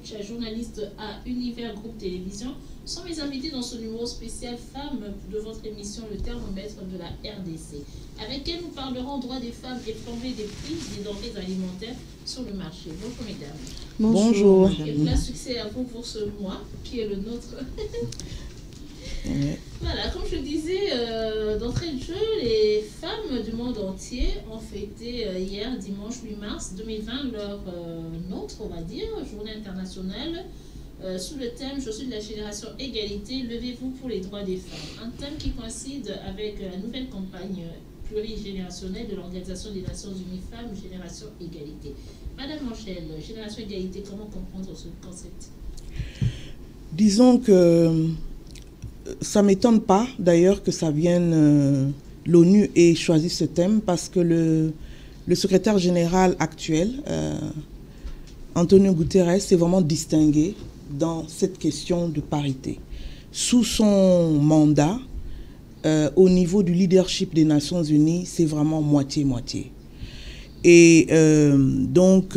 journaliste à Univers Groupe Télévision, sont mes invités dans ce numéro spécial femmes de votre émission Le Thermomètre de la RDC, avec elle nous parlerons droit des femmes et flambée des prix des denrées alimentaires sur le marché. Bonjour mesdames. Bonjour. Et plein succès à vous pour ce mois qui est le nôtre. Voilà, comme je disais d'entrée de jeu, les femmes du monde entier ont fêté hier, dimanche 8 mars 2020, leur nôtre, on va dire, journée internationale, sous le thème « Je suis de la génération égalité, levez-vous pour les droits des femmes ». Un thème qui coïncide avec la nouvelle campagne plurigénérationnelle de l'Organisation des Nations Unies Femmes, Génération Égalité. Madame Angèle, Génération Égalité, comment comprendre ce concept? Disons que ça ne m'étonne pas d'ailleurs que ça vienne, l'ONU ait choisi ce thème parce que le secrétaire général actuel, Antonio Guterres, s'est vraiment distingué dans cette question de parité. Sous son mandat, au niveau du leadership des Nations Unies, c'est vraiment moitié-moitié. Et donc,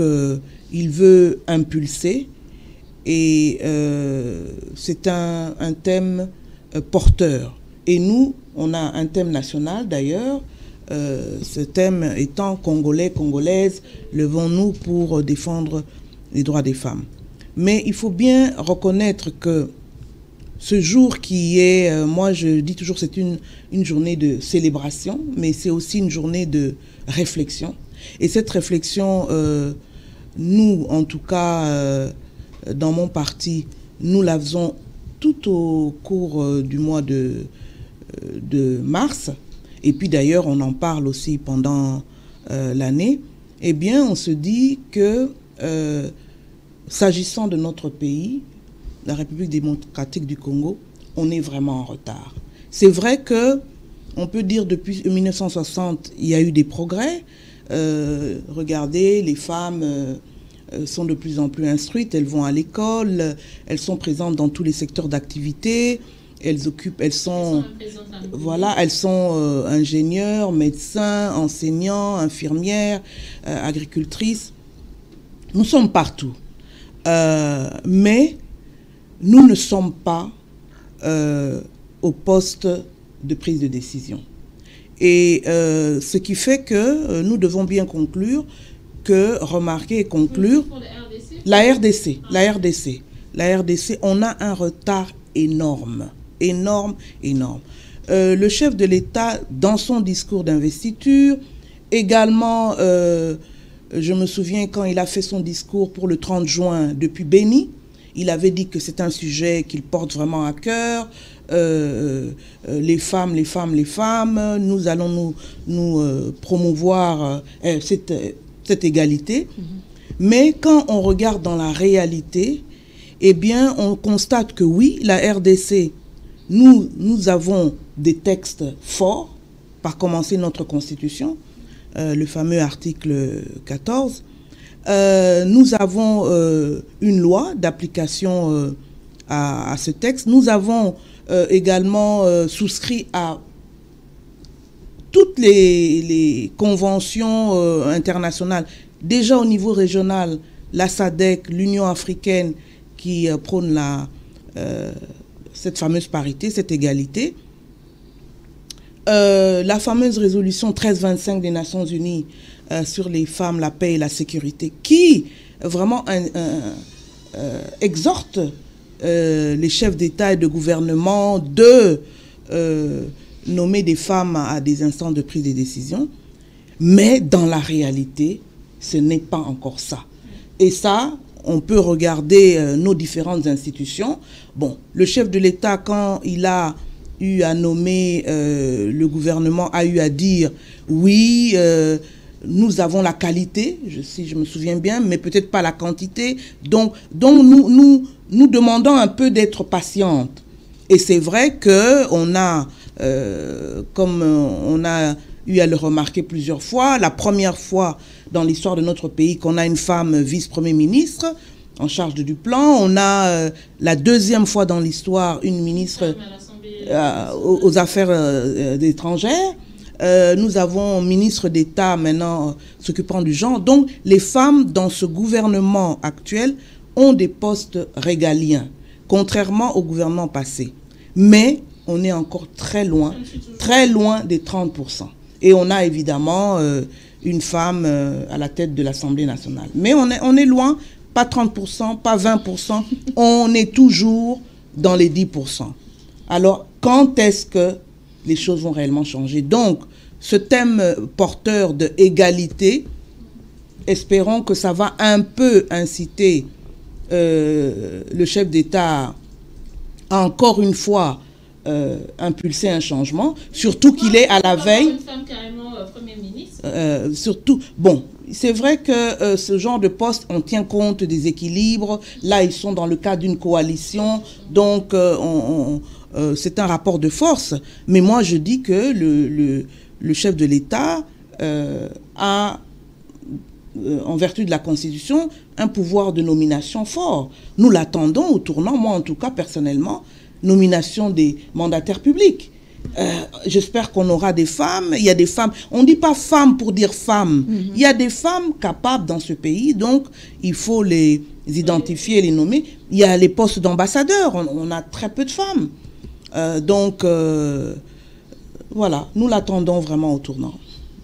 il veut impulser et c'est un thème porteur. Et nous, on a un thème national d'ailleurs, ce thème étant Congolais, Congolaises, levons-nous pour défendre les droits des femmes. Mais il faut bien reconnaître que ce jour qui est, moi je dis toujours c'est une journée de célébration, mais c'est aussi une journée de réflexion. Et cette réflexion, nous en tout cas, dans mon parti, nous la faisons tout au cours du mois de mars, et puis d'ailleurs on en parle aussi pendant l'année, eh bien on se dit que s'agissant de notre pays, la République démocratique du Congo, on est vraiment en retard. C'est vrai que on peut dire depuis 1960, il y a eu des progrès. Regardez, les femmes sont de plus en plus instruites, elles vont à l'école, elles sont présentes dans tous les secteurs d'activité, elles sont ingénieures, médecins, enseignants, infirmières, agricultrices. Nous sommes partout. Mais nous ne sommes pas au poste de prise de décision. Et ce qui fait que nous devons bien conclure remarquer et conclure, la RDC, on a un retard énorme. Le chef de l'État, dans son discours d'investiture, également, je me souviens quand il a fait son discours pour le 30 juin depuis Béni, il avait dit que c'est un sujet qu'il porte vraiment à cœur. Les femmes, nous allons nous promouvoir cette égalité. Mais quand on regarde dans la réalité, eh bien, on constate que oui, la RDC, nous avons des textes forts, par commencer notre Constitution, le fameux article 14. Nous avons une loi d'application à ce texte. Nous avons également souscrit à toutes les conventions internationales, déjà au niveau régional, la SADC, l'Union africaine qui prône cette fameuse parité, cette égalité. La fameuse résolution 1325 des Nations Unies sur les femmes, la paix et la sécurité, qui vraiment exhorte les chefs d'État et de gouvernement de nommer des femmes à des instances de prise de décision. Mais dans la réalité, ce n'est pas encore ça. Et ça, on peut regarder nos différentes institutions. Bon, le chef de l'État, quand il a eu à nommer, le gouvernement a eu à dire, oui, nous avons la qualité, si je me souviens bien, mais peut-être pas la quantité. Donc nous demandons un peu d'être patiente. Et c'est vrai qu'on a, comme on a eu à le remarquer plusieurs fois, la première fois dans l'histoire de notre pays qu'on a une femme vice-premier ministre en charge du plan. On a la deuxième fois dans l'histoire une ministre aux affaires étrangères. Nous avons un ministre d'État maintenant s'occupant du genre. Donc les femmes dans ce gouvernement actuel ont des postes régaliens, contrairement au gouvernement passé. Mais on est encore très loin des 30%. Et on a évidemment une femme à la tête de l'Assemblée nationale. Mais on est loin, pas 30%, pas 20%, on est toujours dans les 10%. Alors, quand est-ce que les choses vont réellement changer? Donc, ce thème porteur de égalité, espérons que ça va un peu inciter le chef d'État à encore une fois impulser un changement, surtout qu'il est à la veille. Une femme carrément Premier ministre. Surtout, bon, c'est vrai que ce genre de poste, on tient compte des équilibres. Là, ils sont dans le cadre d'une coalition, donc c'est un rapport de force. Mais moi, je dis que le chef de l'État a, en vertu de la Constitution, un pouvoir de nomination fort. Nous l'attendons au tournant, moi en tout cas personnellement, nomination des mandataires publics. J'espère qu'on aura des femmes. Il y a des femmes, on ne dit pas femmes pour dire femmes. Il y a des femmes capables dans ce pays, donc il faut les identifier, les nommer. Il y a les postes d'ambassadeurs, on a très peu de femmes. Donc voilà, nous l'attendons vraiment au tournant.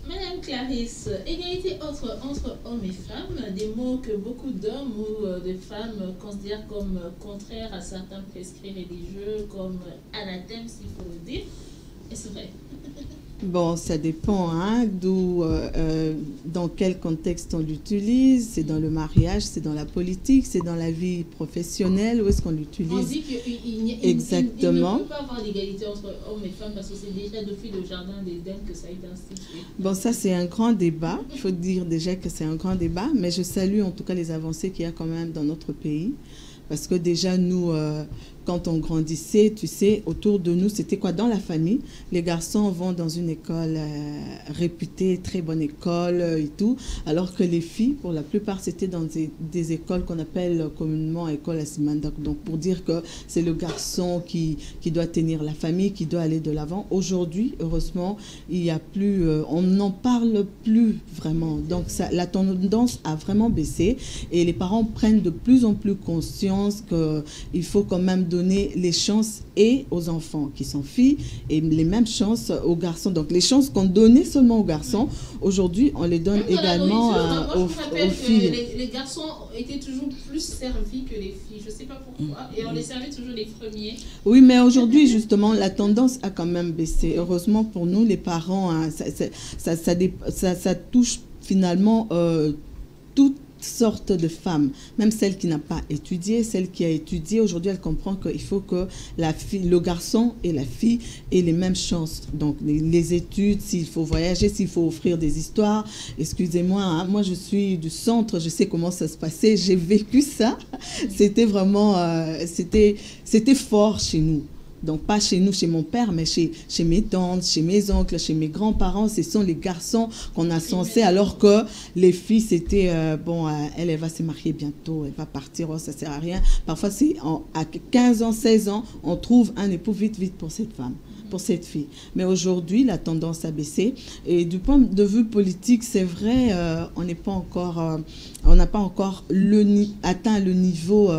Madame Clarisse, égalité entre hommes et femmes, des mots que beaucoup d'hommes ou de femmes considèrent comme contraires à certains prescrits religieux, comme anathème, s'il faut le dire. Est-ce vrai? Bon, ça dépend, hein, dans quel contexte on l'utilise. C'est dans le mariage, c'est dans la politique, c'est dans la vie professionnelle. Où est-ce qu'on l'utilise? On dit qu'il ne peut pas avoir d'égalité entre hommes et femmes parce que c'est déjà depuis le jardin d'Éden que ça a été institué. Bon, ça c'est un grand débat. Il faut dire déjà que c'est un grand débat, mais je salue en tout cas les avancées qu'il y a quand même dans notre pays. Parce que déjà, nous, quand on grandissait, tu sais, autour de nous, c'était quoi? Dans la famille, les garçons vont dans une école réputée, très bonne école et tout, alors que les filles, pour la plupart, c'était dans des écoles qu'on appelle communément école Asimandak. Donc, pour dire que c'est le garçon qui doit tenir la famille, qui doit aller de l'avant. Aujourd'hui, heureusement, il y a plus, on n'en parle plus vraiment. Donc, la tendance a vraiment baissé et les parents prennent de plus en plus conscience qu'il faut quand même donner les chances et aux enfants qui sont filles et les mêmes chances aux garçons. Donc les chances qu'on donnait seulement aux garçons, aujourd'hui on les donne également aux filles. Les garçons étaient toujours plus servis que les filles, je ne sais pas pourquoi, et on les servait toujours les premiers. Oui, mais aujourd'hui justement la tendance a quand même baissé. Heureusement pour nous les parents, hein, ça touche finalement toutes sortes de femmes, même celle qui n'a pas étudié, celle qui a étudié, aujourd'hui elle comprend qu'il faut que le garçon et la fille aient les mêmes chances. Donc les études, s'il faut voyager, s'il faut offrir des histoires, excusez-moi, hein, moi je suis du centre, je sais comment ça se passait, j'ai vécu ça, c'était vraiment, c'était fort chez nous. Donc, pas chez nous, chez mon père, mais chez mes tantes, chez mes oncles, chez mes grands-parents. Ce sont les garçons qu'on a censés, alors que les filles, c'était, bon, elle va se marier bientôt, elle va partir, oh, ça ne sert à rien. Parfois, à 15 ans, 16 ans, on trouve un époux vite pour cette femme, pour cette fille. Mais aujourd'hui, la tendance a baissé. Et du point de vue politique, c'est vrai, on n'a pas encore atteint le niveau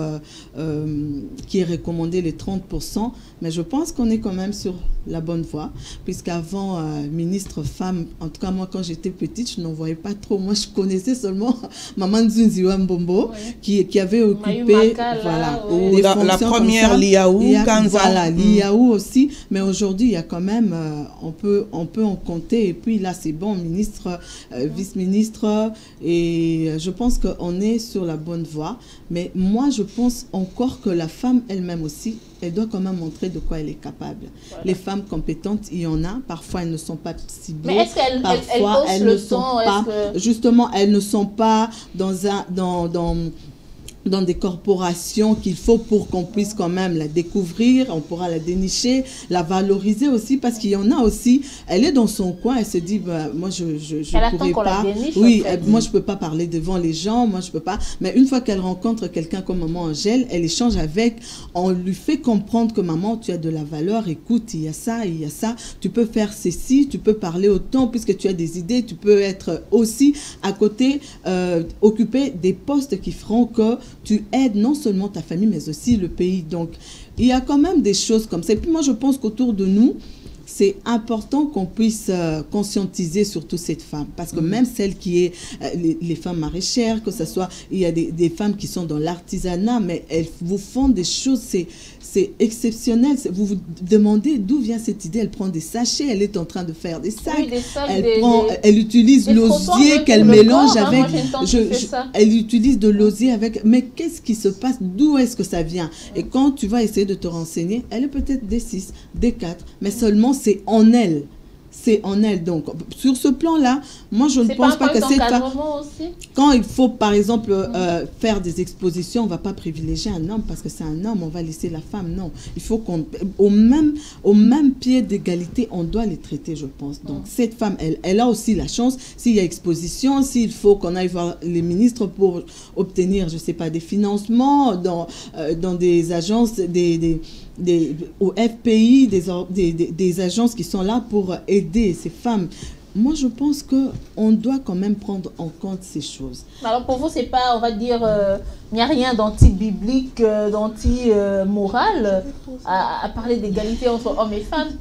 qui est recommandé, les 30%. Mais je pense qu'on est quand même sur la bonne voie, puisqu'avant, ministre femme, en tout cas moi quand j'étais petite, je n'en voyais pas trop. Moi je connaissais seulement Maman Nzunziwa Mbombo, qui avait occupé la première Liaou, voilà, Liaou aussi. Mais aujourd'hui, il y a quand même, on peut en compter. Et puis là, c'est bon, ministre, vice-ministre, et je pense qu'on est sur la bonne voie. Mais moi, je pense encore que la femme elle-même aussi, elle doit quand même montrer de quoi elle est capable. Voilà. Les femmes compétentes, il y en a. Parfois, elles ne sont pas ciblées. Mais est-ce qu'elles parfois, elles ne sont pas. Justement, elles ne sont pas dans des corporations qu'il faut pour qu'on puisse quand même la découvrir, on pourra la dénicher, la valoriser aussi, parce qu'il y en a aussi, elle est dans son coin, elle se dit, bah, moi je pourrais pas, oui, en fait. Moi je peux pas parler devant les gens, moi je peux pas, mais une fois qu'elle rencontre quelqu'un comme maman Angèle, elle échange avec, on lui fait comprendre que maman, tu as de la valeur, écoute, il y a ça, tu peux faire ceci, tu peux parler autant, puisque tu as des idées, tu peux être aussi à côté, occuper des postes qui feront que tu aides non seulement ta famille, mais aussi le pays. Donc, il y a quand même des choses comme ça. Et puis moi, je pense qu'autour de nous, c'est important qu'on puisse conscientiser surtout cette femme. Parce que même celles qui est, les femmes maraîchères, que ce soit, il y a des femmes qui sont dans l'artisanat, mais elles vous font des choses, c'est exceptionnel. Vous vous demandez d'où vient cette idée. Elle prend des sachets, elle est en train de faire des sacs. Oui, elle utilise l'osier qu'elle mélange avec. Elle utilise de l'osier avec. Mais qu'est-ce qui se passe? D'où est-ce que ça vient? Et quand tu vas essayer de te renseigner, elle est peut-être des 6, des 4, mais seulement c'est en elle. C'est en elle. Donc, sur ce plan-là, moi, je ne pense pas que c'est... Quand il faut, par exemple, faire des expositions, on ne va pas privilégier un homme parce que c'est un homme, on va laisser la femme. Non. Il faut qu'on... Au même pied d'égalité, on doit les traiter, je pense. Donc, cette femme, elle a aussi la chance, s'il y a exposition, s'il faut qu'on aille voir les ministres pour obtenir, je ne sais pas, des financements dans des agences, au FPI, des agences qui sont là pour aider ces femmes. Moi, je pense qu'on doit quand même prendre en compte ces choses. Alors, pour vous, c'est pas, on va dire, il n'y a rien d'anti-biblique, d'anti-moral à parler d'égalité entre hommes et femmes?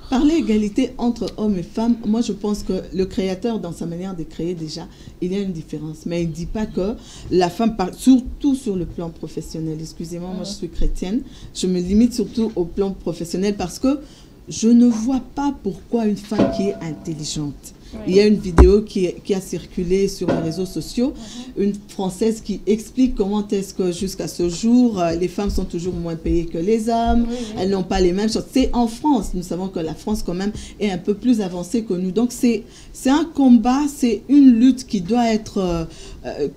Parler égalité entre hommes et femmes, moi je pense que le créateur, dans sa manière de créer déjà, il y a une différence. Mais il ne dit pas que la femme, surtout sur le plan professionnel, excusez-moi, moi je suis chrétienne, je me limite surtout au plan professionnel parce que je ne vois pas pourquoi une femme qui est intelligente. Il y a une vidéo qui a circulé sur les réseaux sociaux, une Française qui explique comment est-ce que jusqu'à ce jour, les femmes sont toujours moins payées que les hommes, elles n'ont pas les mêmes choses. C'est en France, nous savons que la France quand même est un peu plus avancée que nous. Donc c'est un combat, c'est une lutte qui doit être,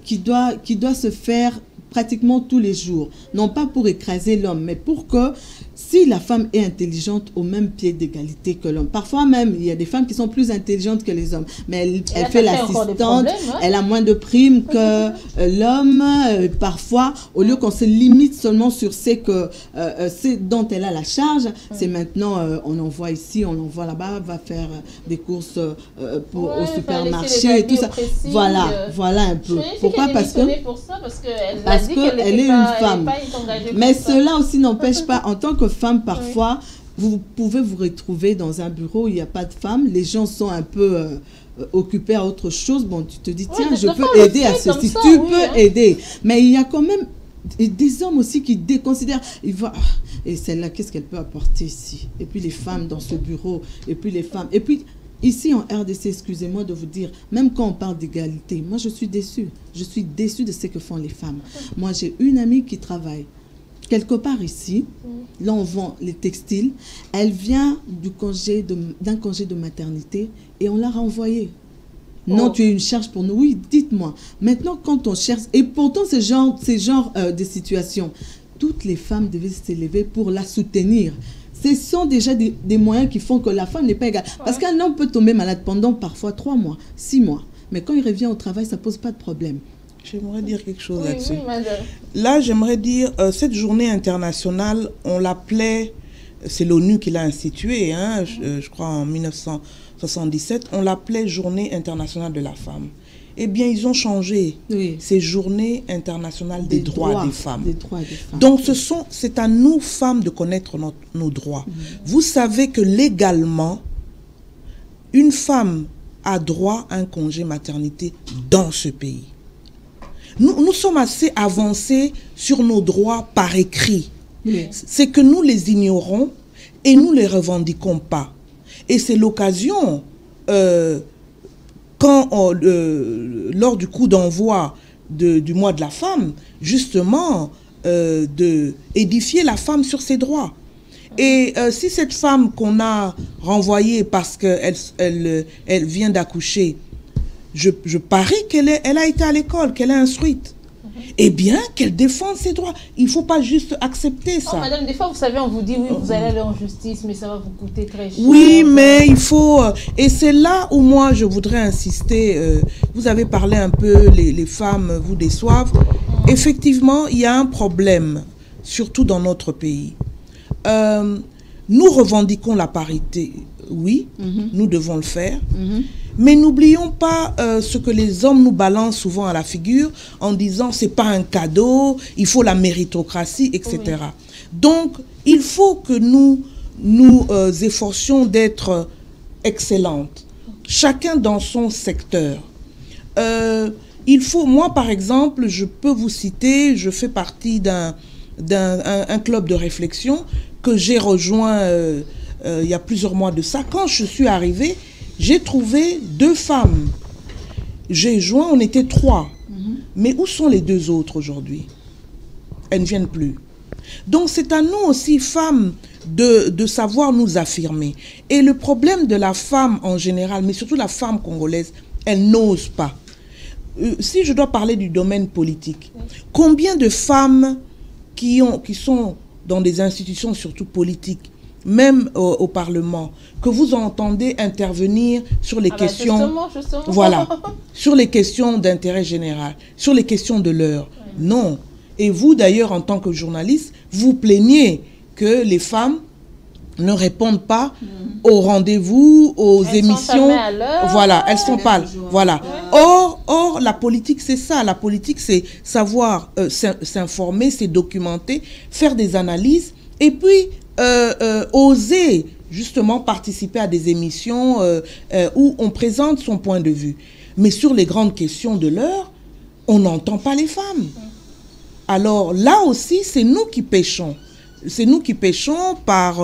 qui doit se faire pratiquement tous les jours. Non pas pour écraser l'homme, mais pour que si la femme est intelligente au même pied d'égalité que l'homme, parfois même, il y a des femmes qui sont plus intelligentes que les hommes, mais elle fait l'assistante, elle a moins de primes que l'homme. Parfois, au lieu qu'on se limite seulement sur c'est dont elle a la charge, c'est maintenant, on envoie ici, on envoie là-bas, va faire des courses au supermarché et tout ça. Voilà un peu. Pourquoi? Parce qu'elle est une femme. Mais cela aussi n'empêche pas, en tant que femme, parfois, vous pouvez vous retrouver dans un bureau où il n'y a pas de femme, les gens sont un peu occupés à autre chose. Bon, tu te dis, tiens, je peux aider à ceci. Tu peux aider. Mais il y a quand même des hommes aussi qui déconsidèrent. Ils voient, et celle-là, qu'est-ce qu'elle peut apporter ici? Et puis les femmes dans ce bureau, et puis les femmes. Et puis, ici en RDC, excusez-moi de vous dire, même quand on parle d'égalité, moi je suis déçue. Je suis déçue de ce que font les femmes. Moi, j'ai une amie qui travaille quelque part ici, là on vend les textiles, elle vient d'un congé de maternité et on l'a renvoyée. Non, tu es une charge pour nous. Oui, dites-moi. Maintenant, quand on cherche, et pourtant ces genres de situations, toutes les femmes devaient s'élever pour la soutenir. Ce sont déjà des moyens qui font que la femme n'est pas égale. Parce qu'un homme peut tomber malade pendant parfois 3 mois, 6 mois. Mais quand il revient au travail, ça ne pose pas de problème. J'aimerais dire quelque chose là-dessus. Là, j'aimerais dire, cette journée internationale, on l'appelait, c'est l'ONU qui l'a instituée, hein, je crois en 1977, on l'appelait Journée internationale de la femme. Eh bien, ils ont changé. C'est Journée internationale des droits des femmes. Donc, c'est à nous, femmes, de connaître nos droits. Vous savez que légalement, une femme a droit à un congé maternité dans ce pays. Nous sommes assez avancés sur nos droits par écrit. C'est que nous les ignorons et nous ne les revendiquons pas. Et c'est l'occasion, lors du coup d'envoi du mois de la femme, justement, d'édifier la femme sur ses droits. Et si cette femme qu'on a renvoyée parce qu'elle vient d'accoucher, je parie qu'elle a été à l'école, qu'elle est instruite. Eh bien, qu'elle défende ses droits. Il ne faut pas juste accepter ça. Oh, madame, des fois, vous savez, on vous dit, oui, vous allez aller en justice, mais ça va vous coûter très cher. Oui, mais il faut... Et c'est là où moi, je voudrais insister. Vous avez parlé un peu, les femmes vous déçoivent. Effectivement, il y a un problème, surtout dans notre pays. Nous revendiquons la parité, oui, nous devons le faire. Mais n'oublions pas ce que les hommes nous balancent souvent à la figure en disant c'est pas un cadeau, il faut la méritocratie, etc. Oui. Donc, il faut que nous efforcions d'être excellentes, chacun dans son secteur. Il faut, moi par exemple, je peux vous citer, je fais partie d'un club de réflexion que j'ai rejoint il y a plusieurs mois de ça. Quand je suis arrivée, j'ai trouvé 2 femmes. J'ai joint, on était 3. Mais où sont les 2 autres aujourd'hui? Elles ne viennent plus. Donc c'est à nous aussi, femmes, de savoir nous affirmer. Et le problème de la femme en général, mais surtout la femme congolaise, elle n'ose pas. Si je dois parler du domaine politique, combien de femmes qui sont dans des institutions surtout politiques, même au Parlement, que vous entendez intervenir sur les questions, justement. Voilà, sur les questions d'intérêt général, sur les questions de l'heure. Non. Et vous, d'ailleurs, en tant que journaliste, vous plaignez que les femmes ne répondent pas aux rendez-vous, aux émissions. Voilà, elles sont pas. Voilà. Or, la politique, c'est ça. La politique, c'est savoir s'informer, c'est documenter, faire des analyses, et puis oser justement participer à des émissions où on présente son point de vue. Mais sur les grandes questions de l'heure, on n'entend pas les femmes. Alors là aussi, c'est nous qui péchons. C'est nous qui péchons par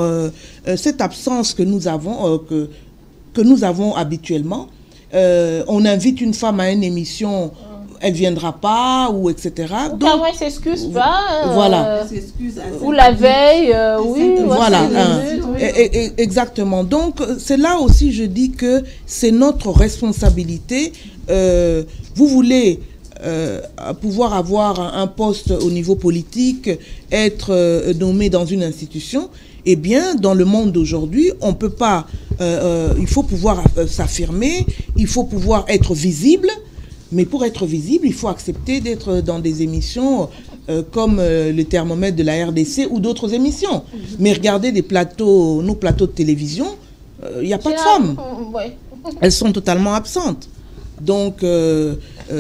cette absence que nous avons, que nous avons habituellement. On invite une femme à une émission, elle ne viendra pas, ou etc. Ou carrément, elle ne s'excuse pas. Voilà. Ou la veille, oui. Voilà. Exactement. Donc, c'est là aussi, je dis que c'est notre responsabilité. Vous voulez pouvoir avoir un poste au niveau politique, être nommé dans une institution, eh bien, dans le monde d'aujourd'hui, on ne peut pas, il faut pouvoir s'affirmer, il faut pouvoir être visible, mais pour être visible, il faut accepter d'être dans des émissions comme le thermomètre de la RDC ou d'autres émissions. Mais regardez nos plateaux de télévision, il n'y a pas de femmes. Elles sont totalement absentes. Donc,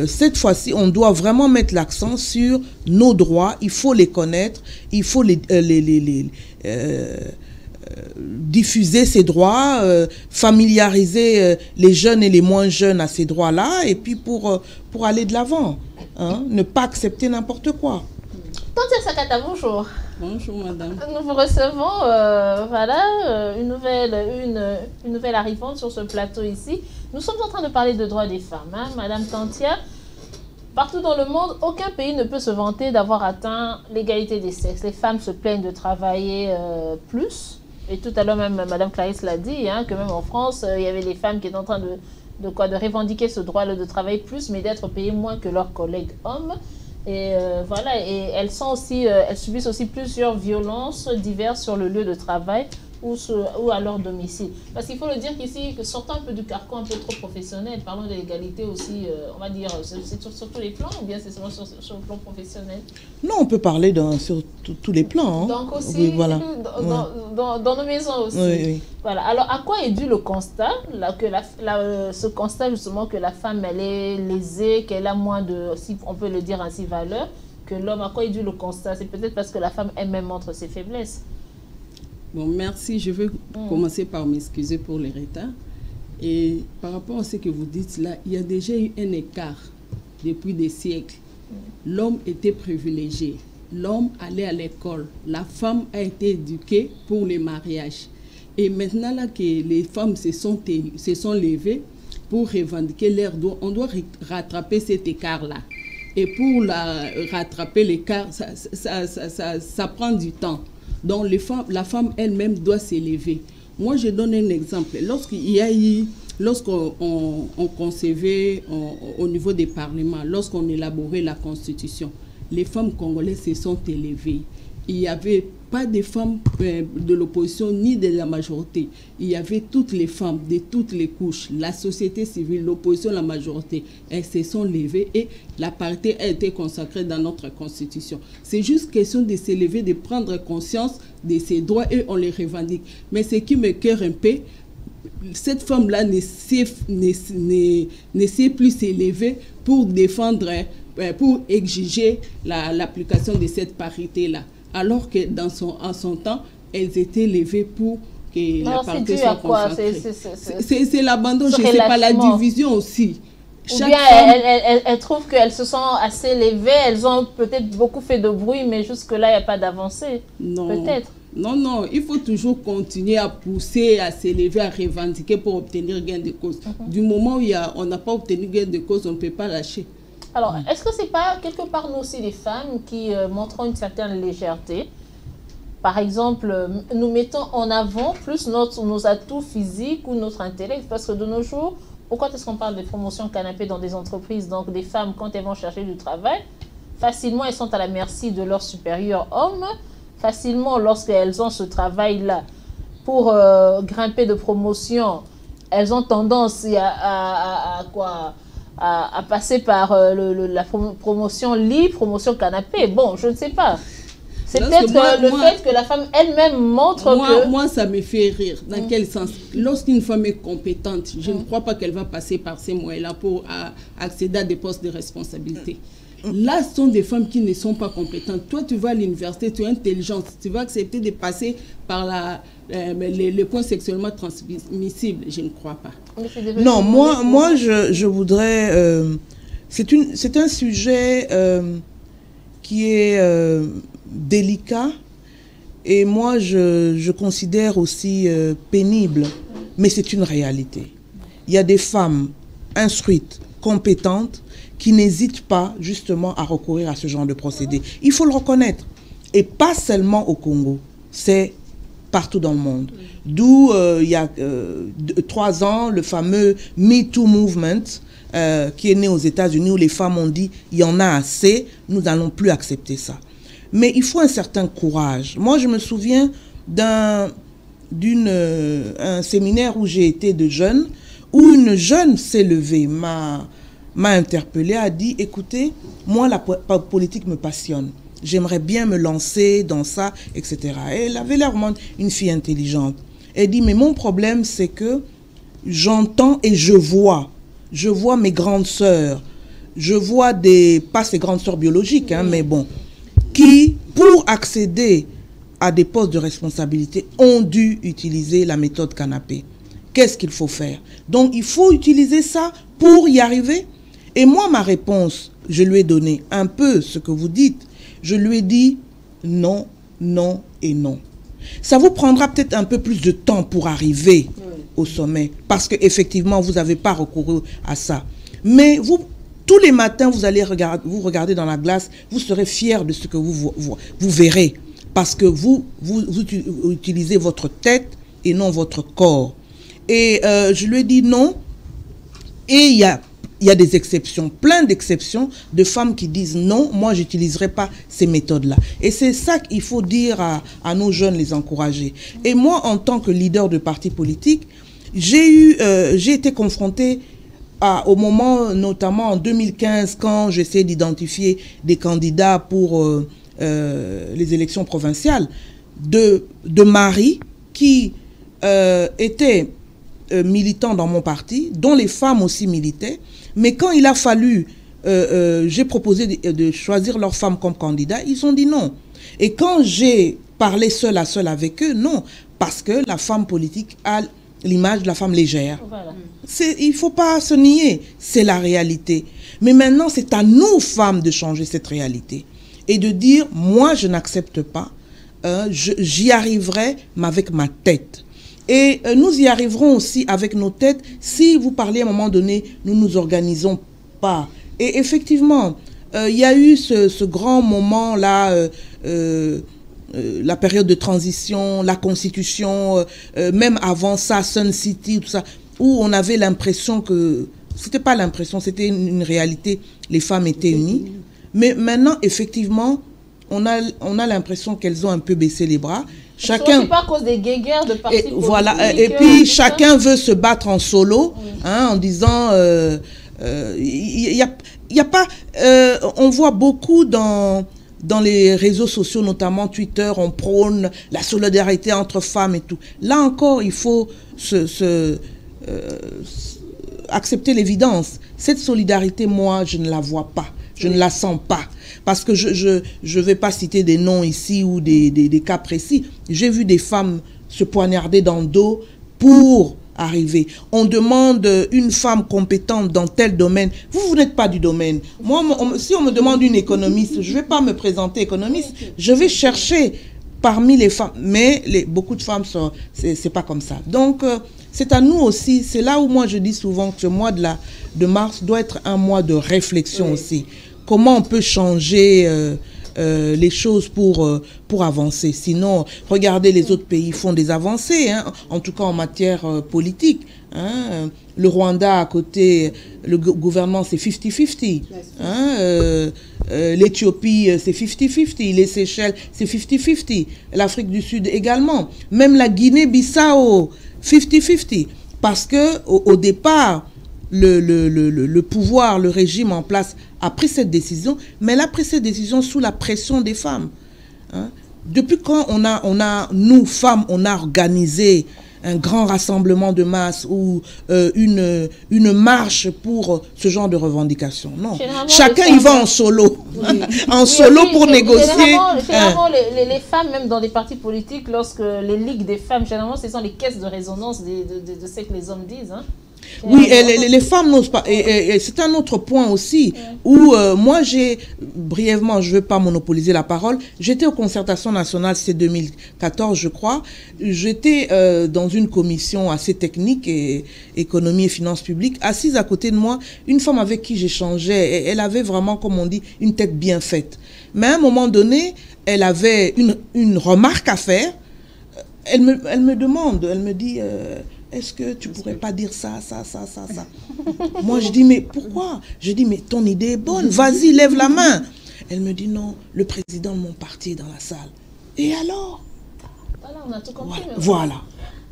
cette fois-ci, on doit vraiment mettre l'accent sur nos droits. Il faut les connaître, il faut diffuser ces droits, familiariser les jeunes et les moins jeunes à ces droits-là, et puis pour aller de l'avant, hein, ne pas accepter n'importe quoi. Tantia Sakata, bonjour. Bonjour madame. Nous vous recevons, une nouvelle arrivante sur ce plateau ici. Nous sommes en train de parler de droits des femmes, hein, madame Tantia. Partout dans le monde, aucun pays ne peut se vanter d'avoir atteint l'égalité des sexes. Les femmes se plaignent de travailler plus. Et tout à l'heure, même madame Clarisse l'a dit, hein, que même en France, il y avait des femmes qui étaient en train de revendiquer ce droit de travailler plus, mais d'être payées moins que leurs collègues hommes. Et voilà, et elles subissent aussi plusieurs violences diverses sur le lieu de travail ou à leur domicile. Parce qu'il faut le dire qu'ici, sortant un peu du carcan un peu trop professionnel, parlons de l'égalité aussi, on va dire, c'est sur tous les plans, ou bien c'est seulement sur le plan professionnel? Non, on peut parler sur tous les plans. Hein. Donc aussi, oui, voilà. dans nos maisons aussi. Oui, oui. Voilà. Alors, à quoi est dû le constat, ce constat justement que la femme, elle est lésée, qu'elle a moins de, si on peut le dire ainsi, valeur que l'homme? À quoi est dû le constat? C'est peut-être parce que la femme elle-même montre ses faiblesses. Bon, merci. Je vais commencer par m'excuser pour les retards. Et par rapport à ce que vous dites là, il y a déjà eu un écart depuis des siècles. L'homme était privilégié. L'homme allait à l'école. La femme a été éduquée pour les mariages. Et maintenant là que les femmes se sont levées pour revendiquer leurs droits, on doit rattraper cet écart-là. Et pour rattraper l'écart, ça prend du temps. Donc, la femme elle-même doit s'élever. Moi, je donne un exemple. Lorsqu'on concevait au niveau des parlements, lorsqu'on élaborait la Constitution, les femmes congolaises se sont élevées. Il n'y avait pas de femmes de l'opposition ni de la majorité. Il y avait toutes les femmes de toutes les couches, la société civile, l'opposition, la majorité. Elles se sont levées et la parité a été consacrée dans notre Constitution. C'est juste question de s'élever, de prendre conscience de ces droits et on les revendique. Mais ce qui me cœur un peu, cette femme-là ne sait plus s'élever pour défendre, pour exiger l'application de cette parité-là. Alors que en son temps, elles étaient levées pour que la parité soit consacrée. C'est l'abandon, je ne sais pas, la division aussi. Ou bien elles trouvent qu'elles se sont assez levées, elles ont peut-être beaucoup fait de bruit, mais jusque-là, il n'y a pas d'avancée. Peut-être. Non, il faut toujours continuer à pousser, à s'élever, à revendiquer pour obtenir gain de cause. Du moment où on n'a pas obtenu gain de cause, on ne peut pas lâcher. Alors, est-ce que ce n'est pas quelque part nous aussi les femmes qui montrons une certaine légèreté? Par exemple, nous mettons en avant plus nos atouts physiques ou notre intellect, parce que de nos jours, pourquoi est-ce qu'on parle de promotion canapé dans des entreprises? Donc, des femmes, quand elles vont chercher du travail, facilement, elles sont à la merci de leurs supérieurs hommes. Facilement, lorsqu'elles ont ce travail-là, pour grimper de promotion, elles ont tendance à passer par la promotion lit, promotion canapé. Bon, je ne sais pas. C'est peut-être le fait que la femme elle-même montre que... Moi, ça me fait rire. Dans quel sens? Lorsqu'une femme est compétente, je ne crois pas qu'elle va passer par ces moyens-là pour accéder à des postes de responsabilité. Là, ce sont des femmes qui ne sont pas compétentes. Toi, tu vas à l'université, tu es intelligente, tu vas accepter de passer par les points sexuellement transmissibles. Je ne crois pas. Non, moi je voudrais... c'est un sujet qui est délicat et moi je considère aussi pénible, mais c'est une réalité. Il y a des femmes instruites, compétentes, qui n'hésitent pas justement à recourir à ce genre de procédé. Il faut le reconnaître. Et pas seulement au Congo, c'est partout dans le monde. D'où il y a 3 ans, le fameux Me Too Movement, qui est né aux États-Unis, où les femmes ont dit « il y en a assez, nous n'allons plus accepter ça ». Mais il faut un certain courage. Moi, je me souviens d'un séminaire où j'ai été de jeune, où une jeune s'est levée, m'a interpellée, a dit « écoutez, moi, la politique me passionne. J'aimerais bien me lancer dans ça, etc. » Et elle avait l'air vraiment une fille intelligente. Elle dit « mais mon problème, c'est que j'entends et je vois mes grandes sœurs, je vois pas ces grandes sœurs biologiques, hein, mais bon, qui, pour accéder à des postes de responsabilité, ont dû utiliser la méthode canapé. Qu'est-ce qu'il faut faire? Donc, il faut utiliser ça pour y arriver. Et moi, ma réponse, je lui ai donné un peu ce que vous dites. Je lui ai dit non, non et non. Ça vous prendra peut-être un peu plus de temps pour arriver au sommet, parce qu'effectivement, vous n'avez pas recouru à ça. Mais vous, tous les matins, vous allez vous regarder dans la glace, vous serez fiers de ce que vous verrez, parce que vous utilisez votre tête et non votre corps. Et je lui ai dit non, et il y a des exceptions, plein d'exceptions de femmes qui disent non, moi j'utiliserai pas ces méthodes-là. Et c'est ça qu'il faut dire à nos jeunes, les encourager. Et moi, en tant que leader de parti politique, j'ai été confrontée au moment, notamment en 2015, quand j'essayais d'identifier des candidats pour les élections provinciales, de maris qui étaient militants dans mon parti, dont les femmes aussi militaient. Mais quand il a fallu, j'ai proposé de choisir leurs femmes comme candidats, ils ont dit non. Et quand j'ai parlé seul à seul avec eux, non. Parce que la femme politique a l'image de la femme légère. Voilà. Il ne faut pas se nier, c'est la réalité. Mais maintenant, c'est à nous, femmes, de changer cette réalité. Et de dire, moi, je n'accepte pas, j'y arriverai, mais avec ma tête. Et nous y arriverons aussi avec nos têtes si vous parlez à un moment donné, nous nous organisons pas. Et effectivement, il y a eu ce grand moment-là, la période de transition, la constitution, même avant ça, Sun City, tout ça, où on avait l'impression que, c'était pas l'impression, c'était une réalité, les femmes étaient unies. Mais maintenant, effectivement, on a l'impression qu'elles ont un peu baissé les bras. Chacun, c'est pas à cause des guéguerres de partis politiques. Voilà, et puis chacun veut se battre en solo, hein, en disant, y a pas, on voit beaucoup dans dans les réseaux sociaux, notamment Twitter, on prône la solidarité entre femmes et tout. Là encore, il faut accepter l'évidence. Cette solidarité, moi, je ne la vois pas. Je ne la sens pas. Parce que je vais pas citer des noms ici ou des cas précis. J'ai vu des femmes se poignarder dans le dos pour arriver. On demande une femme compétente dans tel domaine. Vous n'êtes pas du domaine. Moi, si on me demande une économiste, je ne vais pas me présenter économiste. Je vais chercher parmi les femmes. Mais beaucoup de femmes, c'est pas comme ça. Donc, c'est à nous aussi. C'est là où moi, je dis souvent que ce mois de mars doit être un mois de réflexion aussi. Comment on peut changer les choses pour avancer. Sinon, regardez, les autres pays font des avancées, hein, en tout cas en matière politique. Hein. Le Rwanda à côté, le gouvernement c'est 50-50. Hein. L'Éthiopie c'est 50-50. Les Seychelles c'est 50-50. L'Afrique du Sud également. Même la Guinée-Bissau, 50-50. Parce que au départ, le pouvoir, le régime en place a pris cette décision, mais elle a pris cette décision sous la pression des femmes. Hein? Depuis quand nous, femmes, on a organisé un grand rassemblement de masse ou une marche pour ce genre de revendications? Non. Chacun y va en solo. Oui. En solo pour négocier. Généralement, les femmes, même dans les partis politiques, lorsque les ligues des femmes, généralement, ce sont les caisses de résonance de ce que les hommes disent. Hein. Oui, et les femmes n'osent pas. Et c'est un autre point aussi, où moi brièvement, je ne veux pas monopoliser la parole, j'étais aux concertations nationales, c'est 2014 je crois, j'étais dans une commission assez technique, économie et finances publiques, assise à côté de moi, une femme avec qui j'échangeais, elle avait vraiment, comme on dit, une tête bien faite. Mais à un moment donné, elle avait une remarque à faire, elle me demande, elle me dit... est-ce que tu pourrais pas dire ça? Moi, je dis, mais pourquoi? Je dis, mais ton idée est bonne, vas-y, lève la main. Elle me dit, non, le président de mon parti est dans la salle. Et alors? Voilà, on a tout compris. Voilà.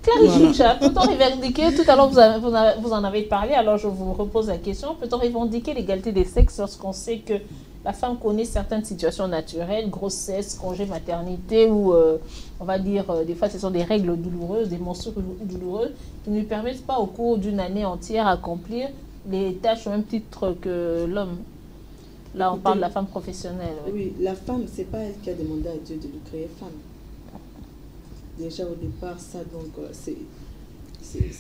Claire Jucha, peut-on revendiquer, tout à l'heure vous en avez parlé, alors je vous repose la question, peut-on revendiquer l'égalité des sexes lorsqu'on sait que la femme connaît certaines situations naturelles, grossesse, congé maternité, ou on va dire, des fois ce sont des règles douloureuses, des menstrues douloureuses, qui ne lui permettent pas au cours d'une année entière d'accomplir les tâches au même titre que l'homme. Là, on parle de la femme professionnelle. Oui, la femme, c'est pas elle qui a demandé à Dieu de lui créer femme. Déjà au départ, ça, donc, c'est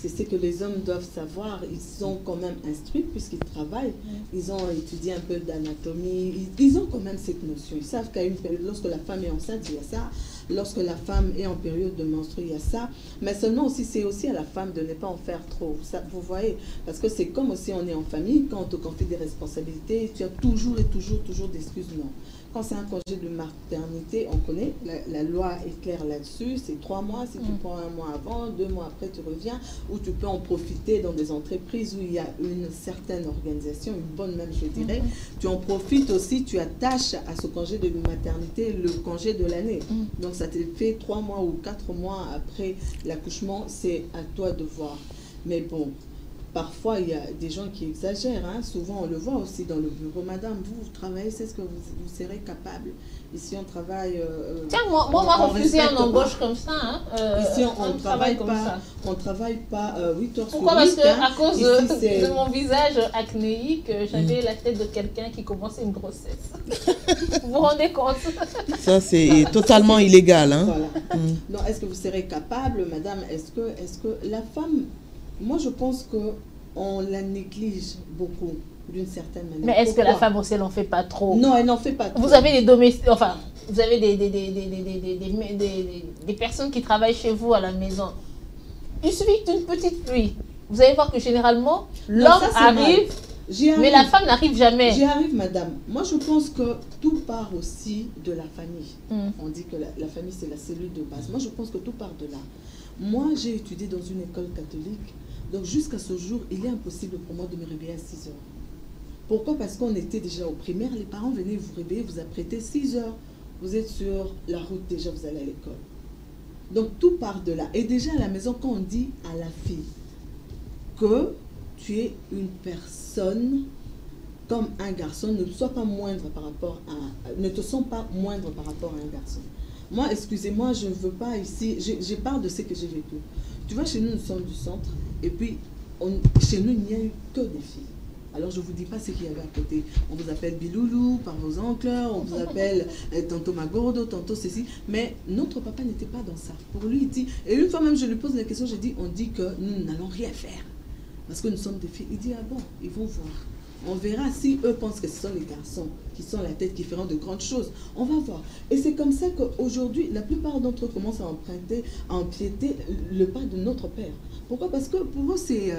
ce que les hommes doivent savoir. Ils sont quand même instruits puisqu'ils travaillent. Ils ont étudié un peu d'anatomie. Ils ont quand même cette notion. Ils savent qu'à une période, lorsque la femme est enceinte, il y a ça. Lorsque la femme est en période de menstrues, il y a ça. Mais seulement aussi, c'est aussi à la femme de ne pas en faire trop. Ça, vous voyez, parce que c'est comme aussi on est en famille, quand on te confie des responsabilités, tu as toujours et toujours d'excuses. Non. Quand c'est un congé de maternité, on connaît, la loi est claire là-dessus, c'est 3 mois, si tu prends 1 mois avant, 2 mois après tu reviens, ou tu peux en profiter dans des entreprises où il y a une certaine organisation, une bonne même je dirais, tu en profites aussi, tu attaches à ce congé de maternité le congé de l'année. Donc ça te fait 3 mois ou 4 mois après l'accouchement, c'est à toi de voir. Mais bon, parfois, il y a des gens qui exagèrent. Hein. Souvent, on le voit aussi dans le bureau. Madame, vous travaillez, c'est ce que vous serez capable. Ici, on travaille... Tiens, moi, on m'a refusé un embauche comme ça. Hein. Ici, on ne travaille pas 8 heures Pourquoi? sur 8. Parce qu'à cause de mon visage acnéique, j'avais la tête de quelqu'un qui commençait une grossesse. Vous vous rendez compte? Ça, c'est totalement illégal. Hein. Voilà. Non, est-ce que vous serez capable, madame? Est-ce que la femme... Moi, je pense qu'on la néglige beaucoup, d'une certaine manière. Mais est-ce que la femme aussi, elle n'en fait pas trop? Non, elle n'en fait pas trop. Vous avez des domestiques, enfin, vous avez des personnes qui travaillent chez vous à la maison. Il suffit d'une petite pluie. Vous allez voir que généralement, l'homme arrive, mais la femme n'arrive jamais. J'y arrive, madame. Moi, je pense que tout part aussi de la famille. On dit que la famille, c'est la cellule de base. Moi, je pense que tout part de là. Moi, j'ai étudié dans une école catholique. Donc, jusqu'à ce jour, il est impossible pour moi de me réveiller à 6 heures. Pourquoi? Parce qu'on était déjà au primaire. Les parents venaient vous réveiller, vous apprêter 6 heures. Vous êtes sur la route, déjà, vous allez à l'école. Donc, tout part de là. Et déjà, à la maison, quand on dit à la fille que tu es une personne comme un garçon, ne sois pas moindre par rapport à... Ne te sens pas moindre par rapport à un garçon. Moi, excusez-moi, je ne veux pas ici... Je parle de ce que j'ai vécu. Tu vois, chez nous, nous sommes du centre. Et puis, chez nous, il n'y a eu que des filles. Alors, je ne vous dis pas ce qu'il y avait à côté. On vous appelle Biloulou par vos oncles, on vous appelle tantôt Magordo, tantôt ceci. Mais notre papa n'était pas dans ça. Pour lui, il dit... Et une fois même, je lui pose la question, on dit que nous n'allons rien faire. Parce que nous sommes des filles. Il dit, ah bon, ils vont voir. On verra si eux pensent que ce sont les garçons qui sont la tête, qui feront de grandes choses. On va voir. Et c'est comme ça qu'aujourd'hui, la plupart d'entre eux commencent à empiéter le pas de notre père. Pourquoi? Parce que pour eux, c'est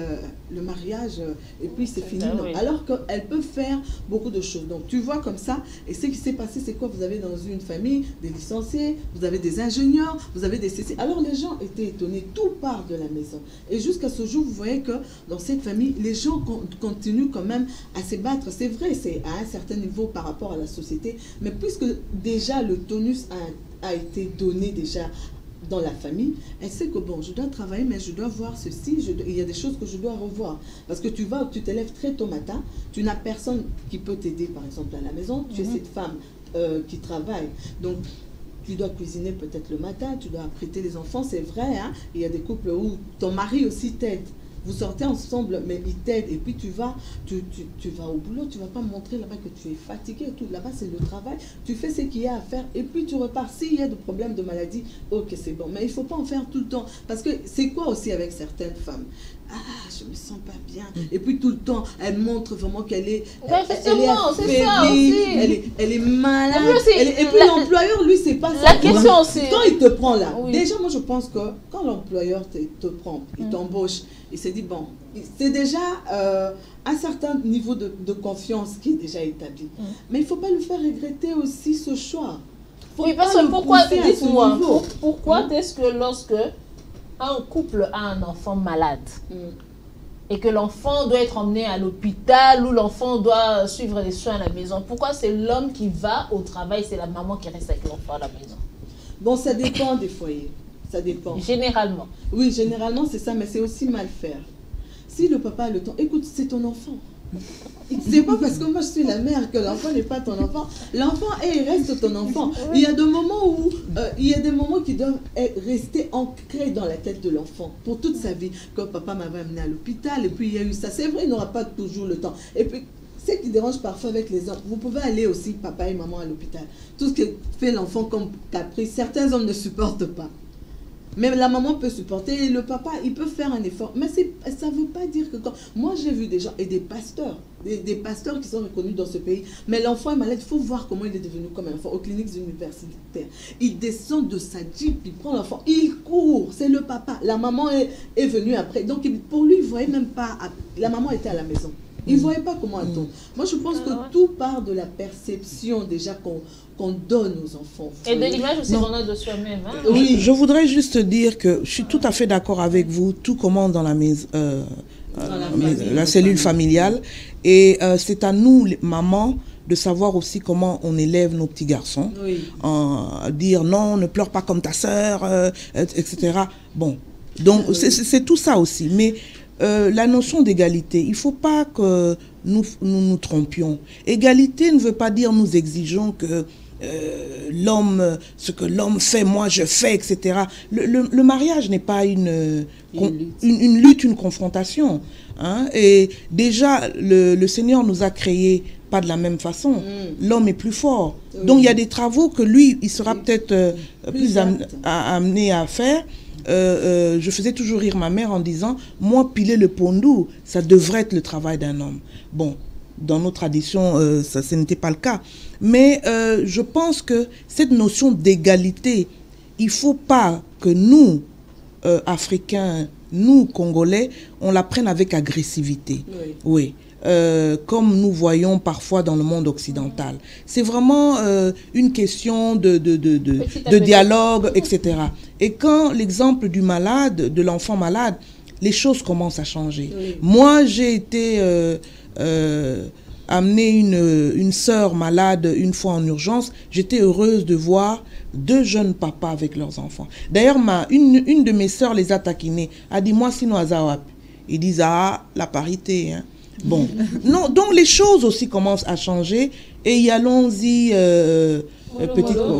le mariage et puis c'est fini. Non. Alors qu'elles peuvent faire beaucoup de choses. Donc tu vois comme ça, et ce qui s'est passé, c'est quoi? Vous avez dans une famille des licenciés, vous avez des ingénieurs, vous avez des CC. Alors les gens étaient étonnés, tout part de la maison. Et jusqu'à ce jour, vous voyez que dans cette famille, les gens continuent quand même à se battre. C'est vrai, c'est à un certain niveau par rapport à la société, mais puisque déjà le tonus a été donné déjà dans la famille, elle sait que bon, je dois travailler, mais je dois voir ceci, il y a des choses que je dois revoir. Parce que tu te lèves très tôt matin, tu n'as personne qui peut t'aider, par exemple, à la maison, tu es cette femme qui travaille. Donc, tu dois cuisiner peut-être le matin, tu dois apprêter les enfants, c'est vrai, hein? Il y a des couples où ton mari aussi t'aide. Vous sortez ensemble, mais il t'aide, et puis tu vas au boulot, tu ne vas pas montrer là-bas que tu es fatigué et tout. Là-bas, c'est le travail, tu fais ce qu'il y a à faire, et puis tu repars. S'il y a des problèmes de maladie, ok, c'est bon. Mais il ne faut pas en faire tout le temps. Parce que c'est quoi aussi avec certaines femmes? Ah, je me sens pas bien. Et puis tout le temps, elle montre vraiment qu'elle est affaiblie, elle est malade. Et puis l'employeur, lui, c'est pas ça. La question aussi. Quand il te prend là, déjà, moi, je pense que quand l'employeur te prend, il t'embauche, il se dit, bon, c'est déjà un certain niveau de confiance qui est déjà établi. Mais il ne faut pas lui faire regretter aussi ce choix. Oui, parce que pourquoi, dites-moi, pourquoi est-ce que lorsque un couple a un enfant malade et que l'enfant doit être emmené à l'hôpital ou l'enfant doit suivre les soins à la maison, pourquoi c'est l'homme qui va au travail, c'est la maman qui reste avec l'enfant à la maison? Bon, ça dépend des foyers. Ça dépend. Généralement. Oui, généralement c'est ça, mais c'est aussi mal faire. Si le papa a le temps, écoute, c'est ton enfant. C'est pas parce que moi je suis la mère que l'enfant n'est pas ton enfant. L'enfant il reste ton enfant. Il y a des moments où qui doivent rester ancrés dans la tête de l'enfant pour toute sa vie. Quand papa m'avait amené à l'hôpital et puis il y a eu ça, c'est vrai, il n'aura pas toujours le temps. Et puis ce qui dérange parfois avec les hommes, vous pouvez aller aussi papa et maman à l'hôpital. Tout ce que fait l'enfant comme caprice, certains hommes ne supportent pas. Mais la maman peut supporter, et le papa, il peut faire un effort. Mais ça ne veut pas dire que quand... Moi, j'ai vu des gens, et des pasteurs, des pasteurs qui sont reconnus dans ce pays. Mais l'enfant est malade, il faut voir comment il est devenu comme un enfant aux cliniques universitaires. Il descend de sa jeep, il prend l'enfant, il court, c'est le papa. La maman est venue après. Donc, pour lui, il ne voyait même pas... La maman était à la maison. Il ne voyait pas comment attendre. Moi, je pense que tout part de la perception déjà qu'on donne aux enfants. Et de l'image aussi qu'on a de soi-même. Hein? Oui, je voudrais juste dire que je suis tout à fait d'accord avec vous. Tout commence dans la maison, la cellule familiale. Et c'est à nous, les mamans, de savoir aussi comment on élève nos petits garçons. Oui. Dire non, ne pleure pas comme ta sœur, etc. Bon, donc c'est tout ça aussi. Mais la notion d'égalité, il ne faut pas que nous trompions. Égalité ne veut pas dire nous exigeons que l'homme, ce que l'homme fait, moi je fais, etc. Le mariage n'est pas une lutte, une confrontation. Hein? Et déjà, le Seigneur nous a créés pas de la même façon. L'homme est plus fort. Donc il y a des travaux que lui, il sera peut-être plus amené à faire. Je faisais toujours rire ma mère en disant, moi, piler le pondou, ça devrait être le travail d'un homme. Bon, dans nos traditions, ce n'était pas le cas. Mais je pense que cette notion d'égalité, il ne faut pas que nous, Africains, nous, Congolais, on la prenne avec agressivité. Oui. Comme nous voyons parfois dans le monde occidental. C'est vraiment une question de dialogue, etc. Et quand l'exemple du malade, de l'enfant malade, les choses commencent à changer. Oui. Moi, j'ai été amener une sœur malade une fois en urgence. J'étais heureuse de voir 2 jeunes papas avec leurs enfants. D'ailleurs, une de mes sœurs les a taquinés, a dit, moi, sinon, Azawap. Ils disent, ah, la parité, hein. Bon, non, donc les choses aussi commencent à changer et y allons-y,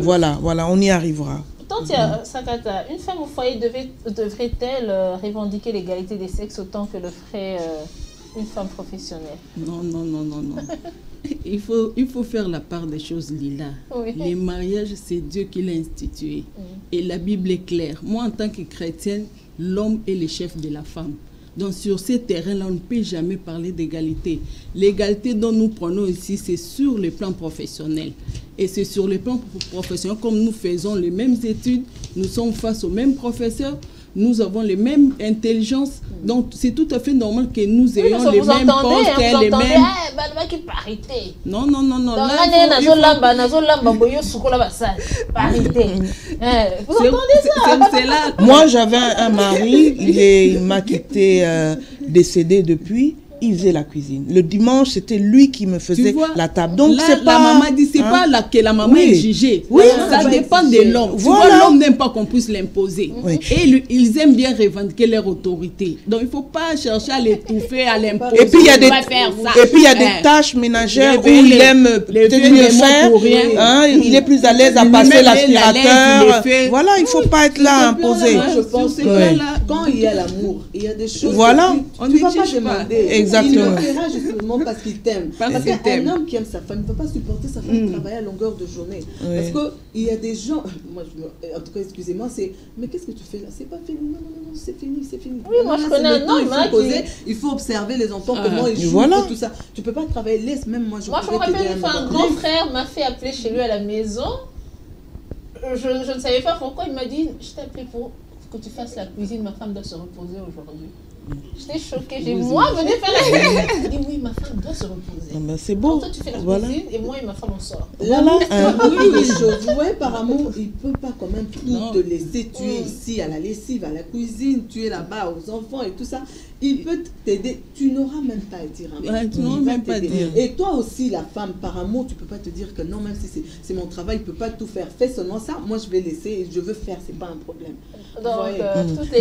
voilà, on y arrivera. Tantia Sakata, une femme au foyer devrait-elle revendiquer l'égalité des sexes autant que le ferait une femme professionnelle? Non. Il faut faire la part des choses, Lila. Oui. Les mariages, c'est Dieu qui l'a institué. Et la Bible est claire. Moi, en tant que chrétienne, l'homme est le chef de la femme. Donc, sur ces terrains-là, on ne peut jamais parler d'égalité. L'égalité dont nous prenons ici, c'est sur le plan professionnel. Et c'est sur le plan professionnel, comme nous faisons les mêmes études, nous sommes face aux mêmes professeurs, nous avons les mêmes intelligences. Donc, c'est tout à fait normal que nous ayons les mêmes postes, les mêmes... Non. C'est là. Moi, j'avais un mari, il m'a quitté, décédé depuis. Il faisait la cuisine. Le dimanche, c'était lui qui me faisait la table. Donc, c'est pas... La maman dit, c'est pas là que la maman est jugée. Oui, ça dépend de l'homme. Voilà. Tu vois, l'homme n'aime pas qu'on puisse l'imposer. Oui. Et ils aiment bien revendiquer leur autorité. Donc, il ne faut pas chercher à l'étouffer, à l'imposer. Et puis, il y a des tâches ménagères où il aime peut-être mieux faire. Il est plus à l'aise à passer l'aspirateur. Voilà, il ne faut pas être là à imposer. Moi, je pense que quand il y a l'amour, il y a des choses... Voilà. On ne va pas demander. Exactement. Il le fera justement parce qu'il t'aime. Parce qu'un homme qui aime sa femme ne peut pas supporter sa femme travailler à longueur de journée. Parce qu'il y a des gens, moi, en tout cas, excusez-moi, c'est mais qu'est-ce que tu fais là? C'est pas fini. Non, c'est fini. Oui, moi je connais un homme il faut observer les enfants, comment ils jouent, tout ça. Tu peux pas travailler, laisse même moi. Moi, je me rappelle une fois, un grand frère m'a fait appeler chez lui à la maison. Je ne savais pas pourquoi. Il m'a dit, je t'ai appelé pour que tu fasses la cuisine. Ma femme doit se reposer aujourd'hui. J'étais choquée. J'ai moi venez faire la cuisine. Il dit oui, ma femme doit se reposer. C'est beau. Toi, tu fais la cuisine et moi et ma femme on sort. Voilà. Oui, choses. Ouais, par amour, il peut pas quand même tout te laisser. Tu es ici à la lessive, à la cuisine, tu es là-bas aux enfants et tout ça. Il peut t'aider. Tu n'auras même pas à dire. Tu n'auras même pas à dire. Et toi aussi, la femme, par amour, tu peux pas te dire que non, même si c'est mon travail, il peut pas tout faire. Fais seulement ça. Moi, je vais laisser et je veux faire. C'est pas un problème. Donc,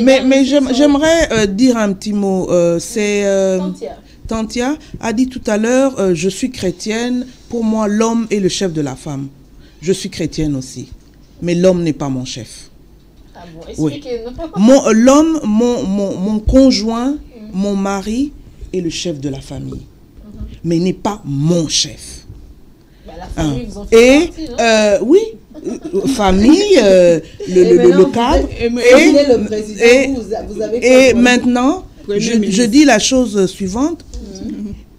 mais j'aimerais dire un petit mot. Tantia a dit tout à l'heure, je suis chrétienne. Pour moi, l'homme est le chef de la femme. Je suis chrétienne aussi. Mais l'homme n'est pas mon chef. Ah bon, expliquez. L'homme, mon conjoint, mon mari est le chef de la famille. Mais il n'est pas mon chef. La famille, vous en faites partie, oui, famille, le cadre. Le président, vous avez et maintenant, je dis la chose suivante.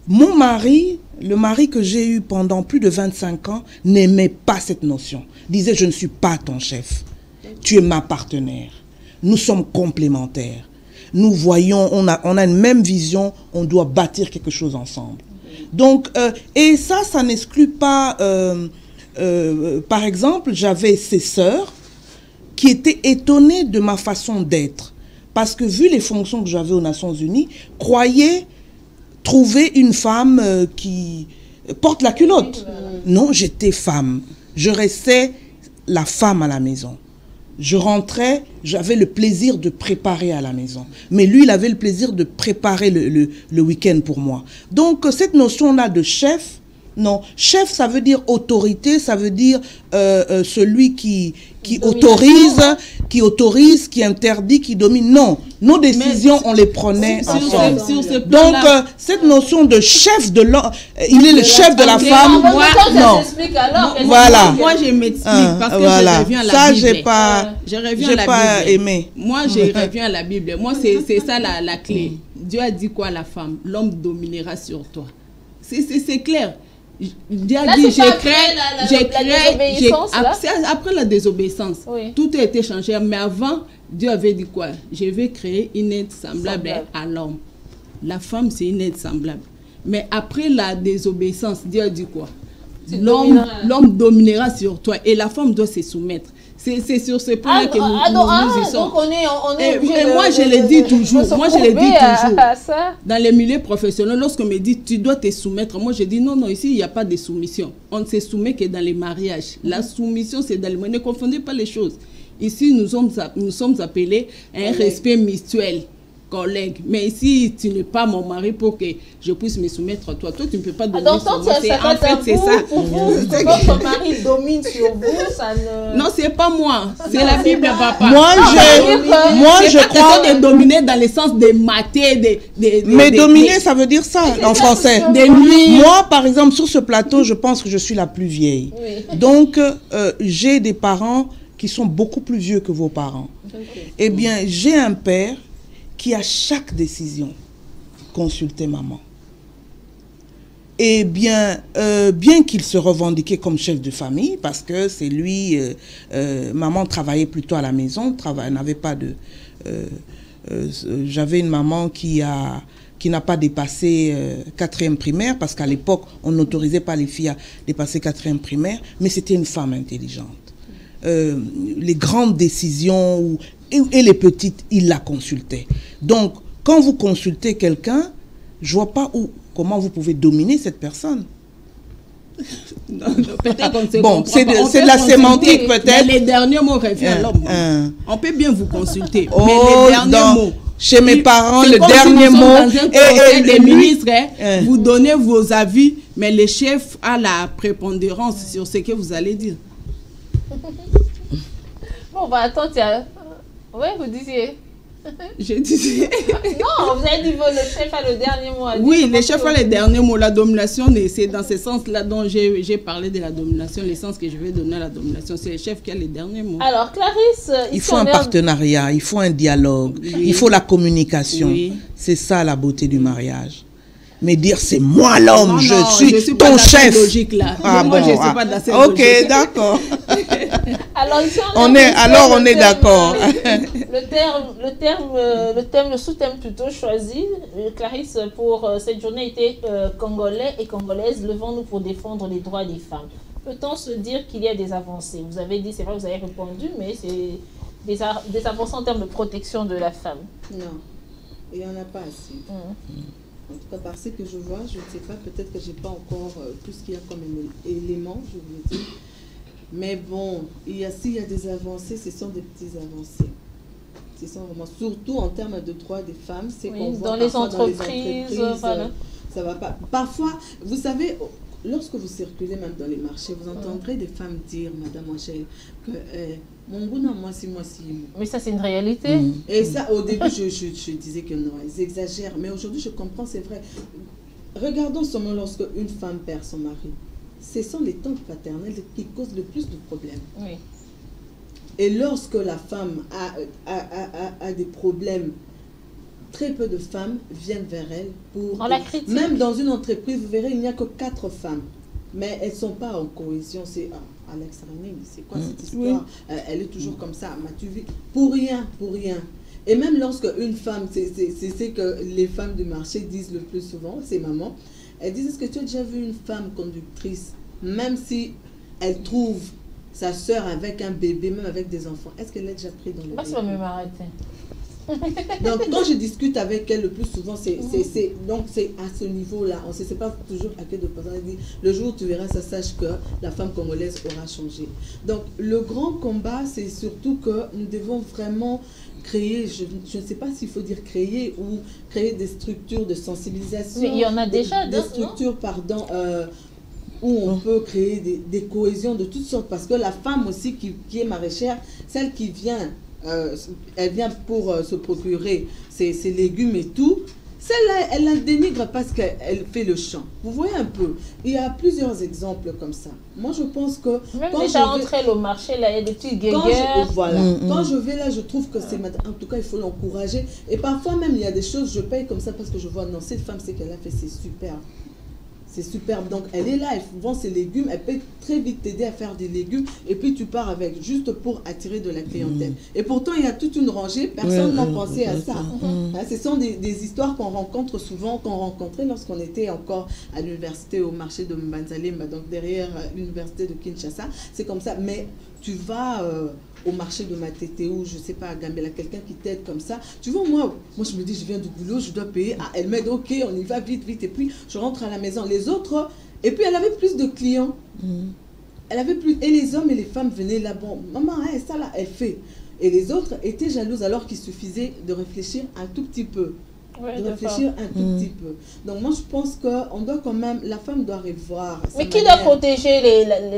Mon mari, le mari que j'ai eu pendant plus de 25 ans, n'aimait pas cette notion. Disait, je ne suis pas ton chef. Tu es ma partenaire. Nous sommes complémentaires. Nous voyons, on a une même vision, on doit bâtir quelque chose ensemble. Donc, et ça n'exclut pas, par exemple, j'avais ces sœurs qui étaient étonnées de ma façon d'être. Parce que vu les fonctions que j'avais aux Nations Unies, croyaient trouver une femme qui porte la culotte. Non, j'étais femme. Je restais la femme à la maison. Je rentrais, j'avais le plaisir de préparer à la maison. Mais lui, il avait le plaisir de préparer le week-end pour moi. Donc, cette notion-là de chef, non. Chef, ça veut dire autorité, ça veut dire celui qui autorise, qui interdit, qui domine. Non, nos décisions, on les prenait ensemble. Donc, cette notion de chef de l'homme, il est le chef de la femme. Non. Voilà. Moi, je m'explique parce que je reviens à la Bible. Je reviens à la Bible. Aimé. Moi, je reviens à la Bible. Moi, c'est ça la clé. Dieu a dit quoi à la femme? L'homme dominera sur toi. C'est clair. Dieu a dit, après la désobéissance, tout a été changé. Mais avant, Dieu avait dit quoi? Je vais créer une aide semblable à l'homme. La femme, c'est une aide semblable. Mais après la désobéissance, Dieu a dit quoi? L'homme dominera sur toi et la femme doit se soumettre. C'est sur ce point que nous y sommes. Donc on est et moi, je le dis toujours. Dans les milieux professionnels, lorsqu'on me dit tu dois te soumettre, moi je dis non, ici il n'y a pas de soumission. On ne se soumet que dans les mariages. La soumission, c'est dans les mariages. Ne confondez pas les choses. Ici, nous sommes appelés à un respect mutuel. collègues. Mais si tu n'es pas mon mari pour que je puisse me soumettre à toi, toi tu ne peux pas dominer sur moi. En fait, c'est ça. Pour vous, votre mari domine sur vous, ça ne... Non, c'est pas moi. C'est la Bible, papa. Moi, je crois... de dominer dans le sens de mater, mais dominer, ça veut dire ça en français. Moi, par exemple, sur ce plateau, je pense que je suis la plus vieille. Oui. Donc, j'ai des parents qui sont beaucoup plus vieux que vos parents. Okay. Eh bien, j'ai un père qui, à chaque décision, consultait maman. Et bien qu'il se revendiquait comme chef de famille, parce que c'est lui, maman travaillait plutôt à la maison, n'avait pas de... j'avais une maman qui n'a pas dépassé 4e primaire, parce qu'à l'époque, on n'autorisait pas les filles à dépasser 4e primaire, mais c'était une femme intelligente. Les grandes décisions et les petites, il la consultait. Donc, quand vous consultez quelqu'un, je vois pas comment vous pouvez dominer cette personne. Bon, c'est de la sémantique peut-être. Les derniers mots reviennent à l'homme. On peut bien vous consulter, mais les derniers mots... Chez mes parents, le dernier mot... Et les ministres, vous donnez vos avis, mais le chef a la prépondérance sur ce que vous allez dire. Bon, bah attends, oui, vous disiez. Je disais. Non, vous avez dit le chef a le dernier mot à dire. Oui, le chef a le dernier mot. La domination, c'est dans ce sens-là dont j'ai parlé de la domination, le sens que je vais donner à la domination. C'est le chef qui a le dernier mot. Alors, Clarisse... Il faut un partenariat, il faut un dialogue, il faut la communication. Oui. C'est ça la beauté du mariage. Mais dire c'est moi l'homme, je suis ton chef. Logique là. Ah, moi, bon, je ne suis pas dans cette logique. Ok, d'accord. Alors, ici, on est d'accord. Le sous-thème plutôt choisi, Clarisse, pour cette journée était Congolais et Congolaises, levons-nous pour défendre les droits des femmes. Peut-on se dire qu'il y a des avancées? Vous avez dit, c'est vrai, vous avez répondu, mais c'est des avancées en termes de protection de la femme. Non, il n'y en a pas assez. En tout cas, par ce que je vois, je ne sais pas, peut-être que je n'ai pas encore tout ce qu'il y a comme élément, je vous le dis. Mais bon, s'il y a des avancées, ce sont des petites avancées. Ce sont vraiment, surtout en termes de droits des femmes, c'est qu'on voit dans les entreprises, voilà. Ça va pas. Parfois, vous savez, lorsque vous circulez même dans les marchés, vous entendrez des femmes dire, Madame Angèle, que mon goût, moi, si. Mais ça, c'est une réalité. Et ça, au début, je disais que non, ils exagèrent. Mais aujourd'hui, je comprends, c'est vrai. Regardons seulement lorsque une femme perd son mari. Ce sont les tantes paternelles qui causent le plus de problèmes. Oui. Et lorsque la femme a des problèmes, très peu de femmes viennent vers elle pour... On la critique. Même dans une entreprise, vous verrez, il n'y a que 4 femmes. Mais elles ne sont pas en cohésion. C'est Alex Ranim, c'est quoi cette histoire? Elle est toujours comme ça. M'as-tu vu? Pour rien. Et même lorsque une femme, c'est ce que les femmes du marché disent le plus souvent, c'est maman, elles disent, est-ce que tu as déjà vu une femme conductrice, même si elle trouve sa soeur avec un bébé, même avec des enfants, est-ce qu'elle l'a déjà pris dans le véhicule? Ça va me m'arrêter. Donc, quand je discute avec elle, le plus souvent, c'est à ce niveau-là. On ne sait pas toujours à quel de personne. Elle dit, le jour où tu verras ça, sache que la femme congolaise aura changé. Donc, le grand combat, c'est surtout que nous devons vraiment créer, je ne sais pas s'il faut dire créer ou créer des structures de sensibilisation. Mais il y en a déjà des structures, pardon, où on peut créer des cohésions de toutes sortes. Parce que la femme aussi qui est maraîchère, celle qui vient... elle vient pour se procurer ses légumes et tout. Celle-là, elle la dénigre parce qu'elle fait le champ. Vous voyez un peu. Il y a plusieurs exemples comme ça. Moi, je pense que... Même déjà entrer au marché, là, il y a des petites guéguerres. Voilà. Quand je vais là, je trouve que c'est... En tout cas, il faut l'encourager. Et parfois même, il y a des choses, je paye comme ça parce que je vois, non, cette femme, c'est qu'elle a fait, c'est super. C'est superbe. Donc, elle est là, elle vend ses légumes, elle peut très vite t'aider à faire des légumes et puis tu pars avec, juste pour attirer de la clientèle. Et pourtant, il y a toute une rangée, personne n'a pensé à ça. Ce sont des histoires qu'on rencontre souvent, qu'on rencontrait lorsqu'on était encore à l'université, au marché de Mbanzalemba, donc derrière l'université de Kinshasa. C'est comme ça. Mais tu vas... au marché de Matete ou je sais pas à Gambela, quelqu'un qui t'aide comme ça. Tu vois, moi je me dis, je viens du boulot, je dois payer. Ah, elle m'aide, ok, on y va vite. Et puis, je rentre à la maison. Les autres, et puis elle avait plus de clients. Elle avait plus, et les hommes et les femmes venaient là, bon, maman, hein, ça là, elle fait. Et les autres étaient jalouses alors qu'il suffisait de réfléchir un tout petit peu. Ouais, De réfléchir un tout petit peu. Donc moi je pense qu'on doit quand même, la femme doit revoir. Mais qui doit protéger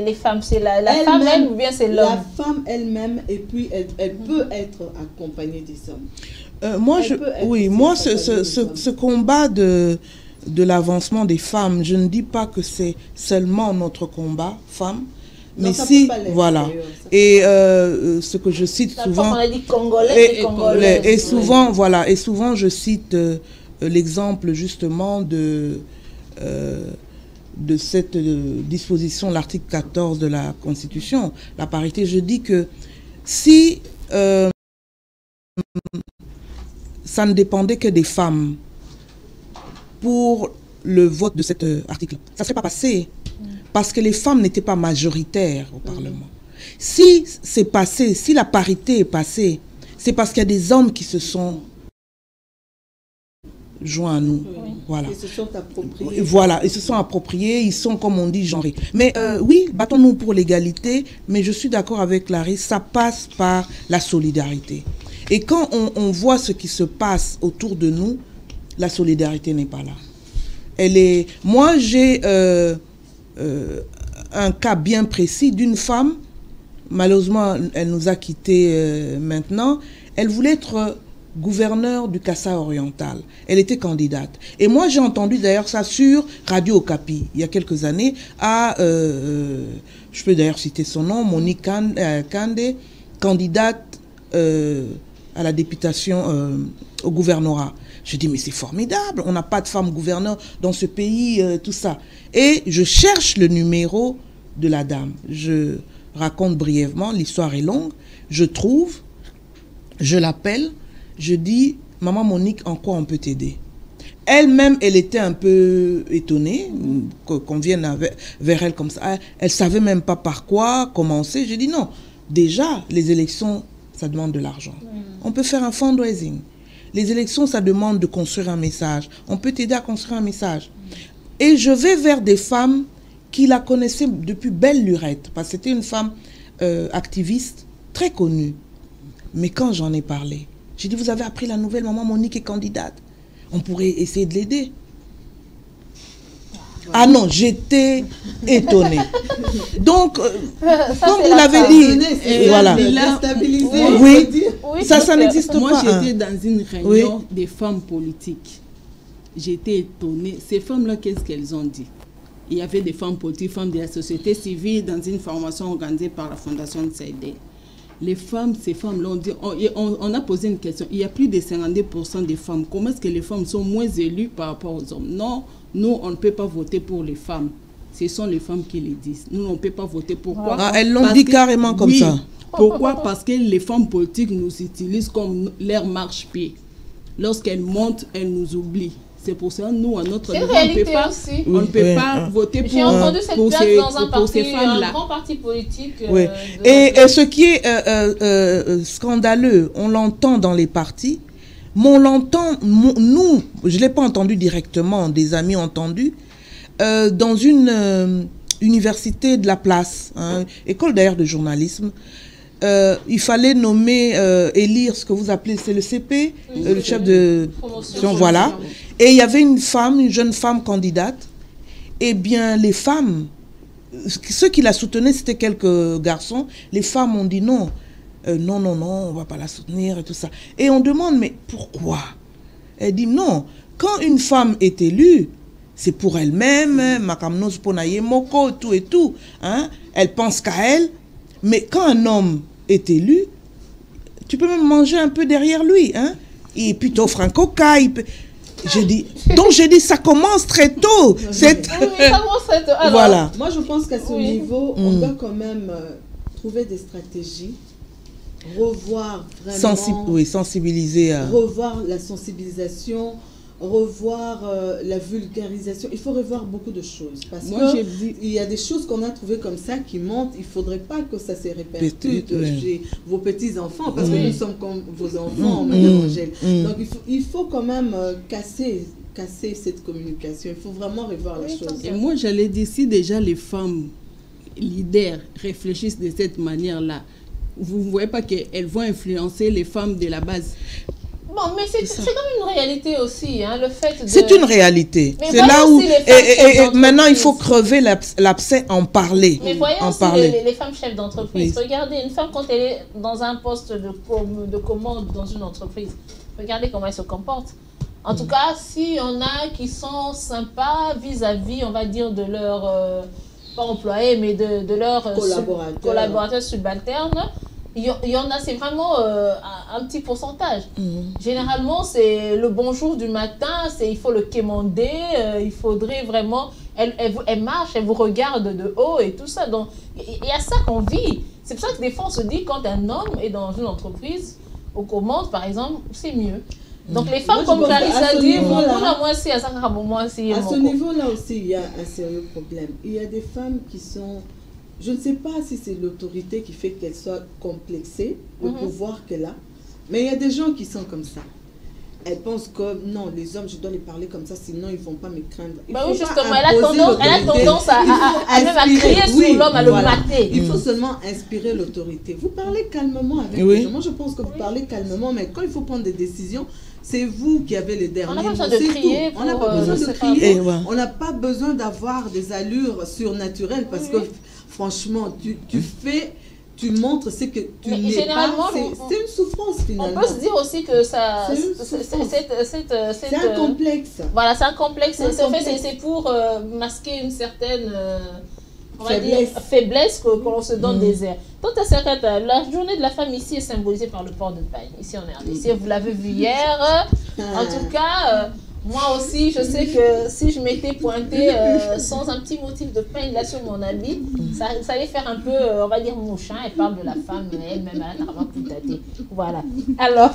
les femmes? C'est la femme elle ou bien c'est l'homme? La femme elle-même, et puis elle peut être accompagnée des hommes. Moi, ce combat de l'avancement des femmes, je ne dis pas que c'est seulement notre combat, femmes, mais si, voilà. Et ce que je cite souvent, on a dit Congolais et Congolaises. Et souvent, voilà, et souvent je cite l'exemple justement de cette disposition, l'article 14 de la Constitution, la parité. Je dis que si ça ne dépendait que des femmes pour le vote de cet article, ça ne serait pas passé. Parce que les femmes n'étaient pas majoritaires au Parlement. Si c'est passé, si la parité est passée, c'est parce qu'il y a des hommes qui se sont joints à nous. Oui. Voilà. Ils se sont appropriés. Voilà, ils se sont appropriés, ils sont, comme on dit, genrés. Mais oui, battons-nous pour l'égalité, mais je suis d'accord avec Larry, ça passe par la solidarité. Et quand on voit ce qui se passe autour de nous, la solidarité n'est pas là. Moi, j'ai un cas bien précis d'une femme, malheureusement, elle nous a quittés maintenant, elle voulait être gouverneure du Kassa oriental. Elle était candidate. Et moi, j'ai entendu d'ailleurs ça sur Radio Okapi, il y a quelques années, je peux d'ailleurs citer son nom, Monique Kande, candidate à la députation au gouvernorat. Je dis, mais c'est formidable, on n'a pas de femme gouverneur dans ce pays, tout ça. Et je cherche le numéro de la dame. Je raconte brièvement, l'histoire est longue. Je trouve, je l'appelle, je dis, maman Monique, en quoi on peut t'aider? Elle-même, elle était un peu étonnée qu'on vienne vers elle comme ça. Elle ne savait même pas par quoi commencer. J'ai dit, non, déjà, les élections, ça demande de l'argent. On peut faire un fundraising. Les élections, ça demande de construire un message. On peut t'aider à construire un message. Et je vais vers des femmes qui la connaissaient depuis belle lurette, parce que c'était une femme activiste très connue. Mais quand j'en ai parlé, j'ai dit, vous avez appris la nouvelle, maman Monique est candidate. On pourrait essayer de l'aider. Ah non, j'étais étonnée. Donc, comme vous l'avez dit, voilà. Oui, ça n'existe pas. Moi, j'étais dans une réunion des femmes politiques. J'étais étonnée. Ces femmes-là, qu'est-ce qu'elles ont dit? Il y avait des femmes politiques, femmes de la société civile, dans une formation organisée par la Fondation de Saïdé. Les femmes, ces femmes-là ont dit, on a posé une question, il y a plus de 52% des femmes. Comment est-ce que les femmes sont moins élues par rapport aux hommes? Non, nous, on ne peut pas voter pour les femmes. Ce sont les femmes qui les disent. Nous, on ne peut pas voter. Pourquoi? Ah, elles l'ont dit carrément comme ça. Pourquoi? Parce que les femmes politiques nous utilisent comme leur marche-pied. Lorsqu'elles montent, elles nous oublient. C'est pour ça, nous, à notre niveau, on ne peut pas voter pour, j'ai entendu cette place dans un grand parti politique. Et ce qui est scandaleux, on l'entend dans les partis, mais on l'entend, nous, je ne l'ai pas entendu directement, des amis ont entendu, dans une université de la place, école d'ailleurs de journalisme, il fallait nommer, élire ce que vous appelez, c'est le CP, le chef de promotion, voilà. Et il y avait une femme, une jeune femme candidate. Eh bien, les femmes, ceux qui la soutenaient, c'était quelques garçons. Les femmes ont dit non, non, on ne va pas la soutenir et tout ça. Et on demande, mais pourquoi? Elle dit non, quand une femme est élue, c'est pour elle-même, makamnos ponaye moko, tout et tout. Hein? Elle pense qu'à elle. Mais quand un homme est élu, tu peux même manger un peu derrière lui. Hein? Et puis t'offres un coca. Donc j'ai dit, ça commence très tôt. Ça commence très tôt. Alors, voilà. Moi je pense qu'à ce niveau, on doit quand même trouver des stratégies, revoir vraiment... sensibiliser. Revoir la sensibilisation, revoir la vulgarisation. Il faut revoir beaucoup de choses. Parce qu'il y a des choses qu'on a trouvées comme ça qui montent. Il ne faudrait pas que ça se répercute chez vos petits-enfants. Parce que nous sommes comme vos enfants, Madame Angèle. Donc il faut quand même casser cette communication. Il faut vraiment revoir la chose. Et moi, j'allais dire, si déjà les femmes leaders réfléchissent de cette manière-là, vous ne voyez pas qu'elles vont influencer les femmes de la base. Bon, mais c'est quand même une réalité aussi, hein, le fait de... C'est une réalité. C'est là où... Et maintenant, il faut crever l'abcès, en parler. Mais voyons aussi les femmes chefs d'entreprise. Oui. Regardez, une femme, quand elle est dans un poste de commande dans une entreprise, regardez comment elle se comporte. En tout cas, si on a qui sont sympas vis-à-vis, on va dire, de leurs... pas employés, mais de leurs collaborateurs subalternes, il y en a, c'est vraiment un petit pourcentage. Généralement, c'est le bonjour du matin, il faut le quémander, il faudrait vraiment... Elle marche, elle vous regarde de haut et tout ça. Donc, il y a ça qu'on vit. C'est pour ça que des fois, on se dit, quand un homme est dans une entreprise, aux commandes, par exemple, c'est mieux. Donc, les femmes, comme Clarisse a dit, à ce niveau-là aussi, il y a un sérieux problème. Il y a des femmes qui sont... Je ne sais pas si c'est l'autorité qui fait qu'elle soit complexée, le pouvoir qu'elle a, mais il y a des gens qui sont comme ça. Elles pensent que non, les hommes, je dois les parler comme ça, sinon ils ne vont pas me craindre. Bah oui, justement, elle a tendance à crier sur l'homme, à le mater. Il faut seulement inspirer l'autorité. Vous parlez calmement avec les gens. Moi, je pense que vous parlez calmement, mais quand il faut prendre des décisions, c'est vous qui avez les derniers mots. On n'a pas besoin de crier. On n'a pas besoin de crier. On n'a pas besoin d'avoir des allures surnaturelles parce que franchement, tu montres ce que tu n'es pas. C'est une souffrance finalement. On peut se dire aussi que ça, c'est un complexe. Voilà, c'est un complexe. C'est pour masquer une certaine faiblesse que l'on se donne des airs. La journée de la femme ici est symbolisée par le port de pagne. Ici en RDC, vous l'avez vu hier. En tout cas, moi aussi, je sais que si je m'étais pointée sans un petit motif de pagne là sur mon habit, ça allait faire un peu, on va dire, mouchin. Elle parle de la femme, mais elle-même, elle a vraiment putaté. Voilà. Alors,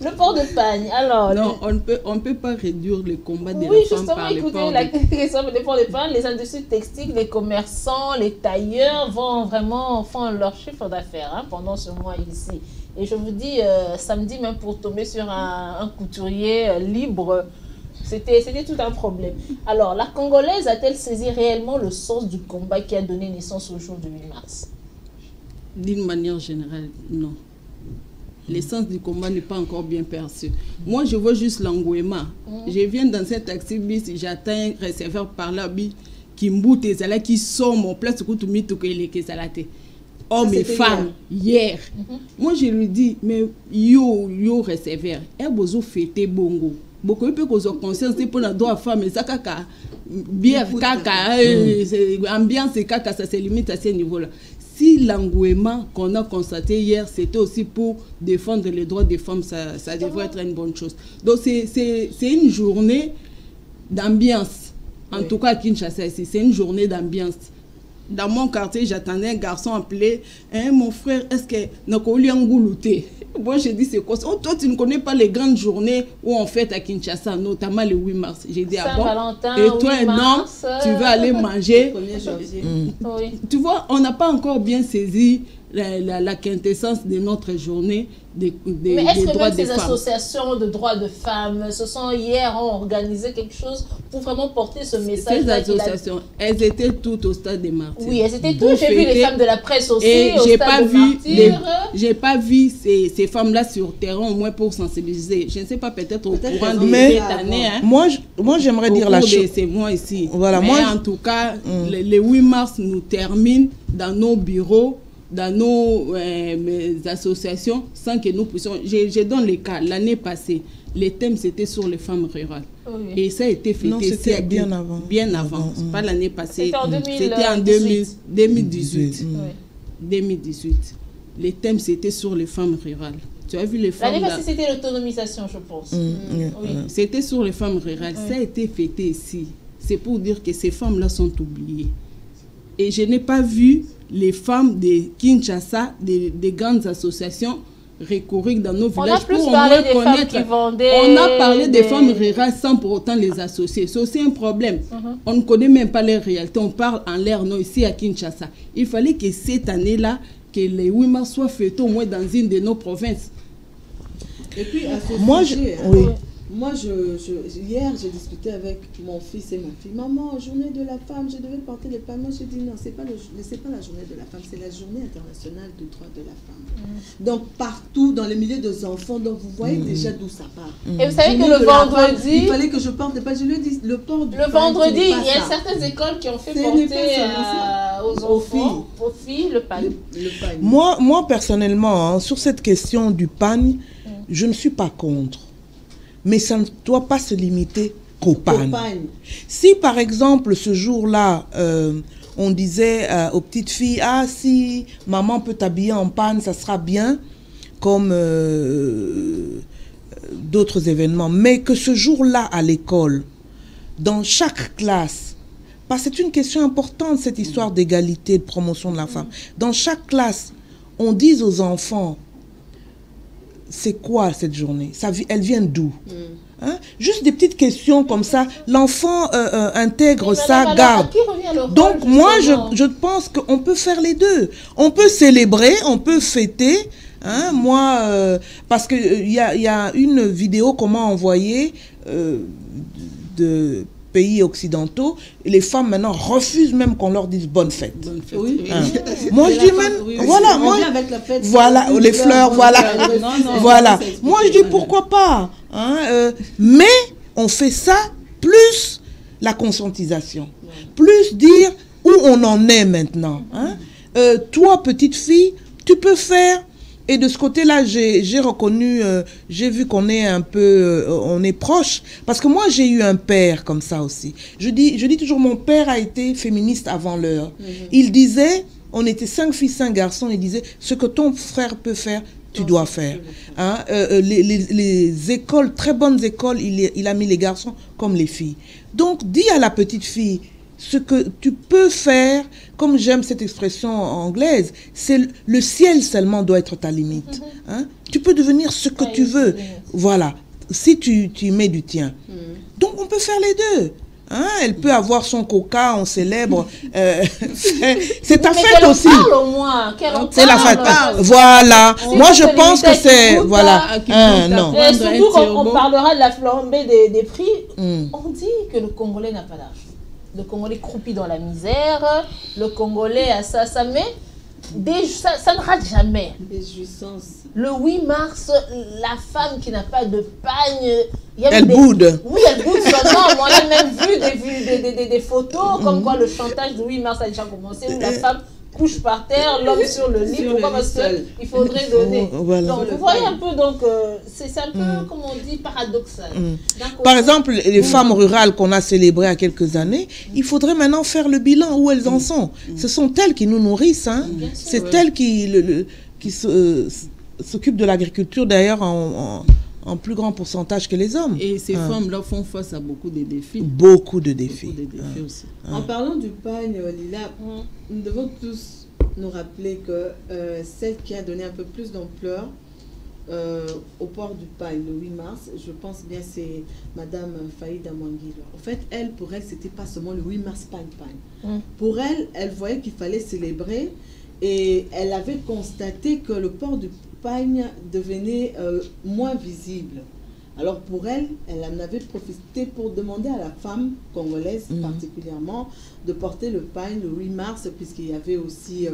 le port de pagne. Alors, non, on ne peut pas réduire le combat de la femme par le port de pagne. Oui, justement, écoutez, le port de pagne, les industries textiles, les commerçants, les tailleurs font leur chiffre d'affaires pendant ce mois ici. Et je vous dis, samedi, même pour tomber sur un couturier libre, c'était tout un problème. Alors, la Congolaise a-t-elle saisi réellement le sens du combat qui a donné naissance au jour du 8 mars? D'une manière générale, non. L'essence du combat n'est pas encore bien perçu. Moi, je vois juste l'engouement. Je viens dans un taxi-bis, j'attends un receveur par là, qui m'boute et là, qui sort mon plat, ce que tu m'as dit que ça l'a été. Hommes et femmes, hier. Moi, je lui dis, mais yo receveur, elle besoin fêter bongo. Beaucoup de gens ont conscience de pour la droit femme et ça caca bière caca ambiance caca, ça se limite à ce niveau là. Si l'engouement qu'on a constaté hier c'était aussi pour défendre les droits des femmes, ça devrait être une bonne chose. Donc c'est une journée d'ambiance, en tout cas à Kinshasa ici, c'est une journée d'ambiance. Dans mon quartier, j'attendais un garçon appelé, mon frère, est-ce que Nakoli Angoulouté? Moi, j'ai dit, c'est quoi ça? Oh, toi, tu ne connais pas les grandes journées où on fête à Kinshasa, notamment le 8 mars. J'ai dit, ah bon? Et toi, non, tu vas aller manger. 1er janvier. Oui. Tu vois, on n'a pas encore bien saisi la quintessence de notre journée des droits des femmes. Mais est-ce que même ces associations de droits de femmes hier ont organisé quelque chose pour vraiment porter ce message? Ces associations, elles étaient toutes au stade des martyrs. Oui, elles étaient toutes. J'ai vu les femmes de la presse aussi et au stade des martyrs. J'ai pas vu ces femmes-là sur terrain au moins pour sensibiliser. Je ne sais pas, peut-être au courant de cette année. Moi, j'aimerais dire la chose. C'est moi ici. Voilà, mais en tout cas, le 8 mars nous termine dans nos bureaux, dans nos associations, sans que nous puissions... Je donne les cas. L'année passée, les thèmes, c'était sur les femmes rurales. Oui. Et ça a été fêté... Non, c'était bien avant. Bien avant. Pas l'année passée. C'était en 2018. 2018. Les thèmes, c'était sur les femmes rurales. Tu as vu les femmes... L'année passée, c'était l'autonomisation, je pense. Oui. C'était sur les femmes rurales. Ça a été fêté ici. C'est pour dire que ces femmes-là sont oubliées. Et je n'ai pas vu les femmes de Kinshasa, des grandes associations, recourir dans nos villages pour au moins connaître. On a parlé des femmes rurales sans pour autant les associer. C'est aussi un problème. On ne connaît même pas les réalités. On parle en l'air, non, ici à Kinshasa. Il fallait que cette année-là, que les 8 mars soient fêtés au moins dans une de nos provinces. Et puis, moi, Moi, hier, j'ai discuté avec mon fils et ma fille. Maman, journée de la femme, je devais porter les panneaux. J'ai dit non, c'est pas la journée de la femme, c'est la journée internationale du droit de la femme. Donc, partout, dans les milieux des enfants, donc vous voyez déjà d'où ça part. Et vous savez que le vendredi... Il fallait que je porte des panneaux. Je lui dis, le port du le vendredi, il y a certaines écoles qui ont fait porter aux enfants, aux filles, le pagne. Moi, personnellement, hein, sur cette question du pagne, je ne suis pas contre. Mais ça ne doit pas se limiter qu'au pagne. Si par exemple ce jour-là, on disait aux petites filles, ah si maman peut t'habiller en pagne, ça sera bien, comme d'autres événements. Mais que ce jour-là à l'école, dans chaque classe, parce que c'est une question importante cette histoire d'égalité, de promotion de la femme. Dans chaque classe, on dise aux enfants, c'est quoi cette journée? Elle vient d'où? Hein? Juste des petites questions comme ça. L'enfant intègre ça, garde. Donc moi, je pense qu'on peut faire les deux. On peut célébrer, on peut fêter. Hein? Moi, parce qu'il y a une vidéo qu'on m'a envoyée de pays occidentaux, et les femmes maintenant refusent même qu'on leur dise bonne fête. Bonne fête. Oui. Hein. Moi je dis même, voilà, moi, avec la fête, voilà, les fleurs, voilà, voilà. Moi je dis pourquoi pas, hein, mais on fait ça plus la conscientisation, plus dire où on en est maintenant. Hein. Toi petite fille, tu peux faire. Et de ce côté-là, j'ai reconnu, j'ai vu qu'on est un peu, on est proche. Parce que moi, j'ai eu un père comme ça aussi. Je dis toujours, mon père a été féministe avant l'heure. Il disait, on était 5 filles, 5 garçons, il disait, ce que ton frère peut faire, tu dois faire. Hein? Les écoles, très bonnes écoles, il a mis les garçons comme les filles. Donc, dis à la petite fille, ce que tu peux faire, comme j'aime cette expression anglaise, c'est le ciel seulement doit être ta limite. Hein? Tu peux devenir ce que tu veux. Voilà, si tu mets du tien. Donc on peut faire les deux. Hein? Elle peut avoir son coca, on célèbre. C'est ta fête aussi. C'est la fête. Voilà. Moi je pense que c'est... Voilà. Non. Et surtout quand on parlera de la flambée des prix, on dit que le Congolais n'a pas d'argent. Le Congolais croupit dans la misère, le Congolais a ça, mais ça ne rate jamais. Le 8 mars, la femme qui n'a pas de pagne... Elle boude. Oui, elle boude seulement. Moi, j'ai même vu des photos, comme quoi le chantage du 8 mars a déjà commencé, où la femme couche par terre, l'homme sur le lit. Pourquoi? Parce qu'il faudrait donner. Voilà. Donc, vous voyez un peu, donc, c'est un peu, comme on dit, paradoxal. Par exemple, les femmes rurales qu'on a célébrées à quelques années, il faudrait maintenant faire le bilan où elles en sont. Ce sont elles qui nous nourrissent. Hein. C'est elles qui s'occupent de l'agriculture, d'ailleurs, en plus grand pourcentage que les hommes. Et ces femmes-là font face à beaucoup de défis. Beaucoup de défis. Aussi. En parlant du pagne, Lila, nous devons tous nous rappeler que celle qui a donné un peu plus d'ampleur au port du pagne le 8 mars, je pense bien c'est Madame Faïda Mangilo. En fait, pour elle, c'était pas seulement le 8 mars pagne. Pour elle, elle voyait qu'il fallait célébrer et elle avait constaté que le port du pagne devenait moins visible. Alors pour elle, elle en avait profité pour demander à la femme congolaise particulièrement de porter le pagne le 8 mars, puisqu'il y avait aussi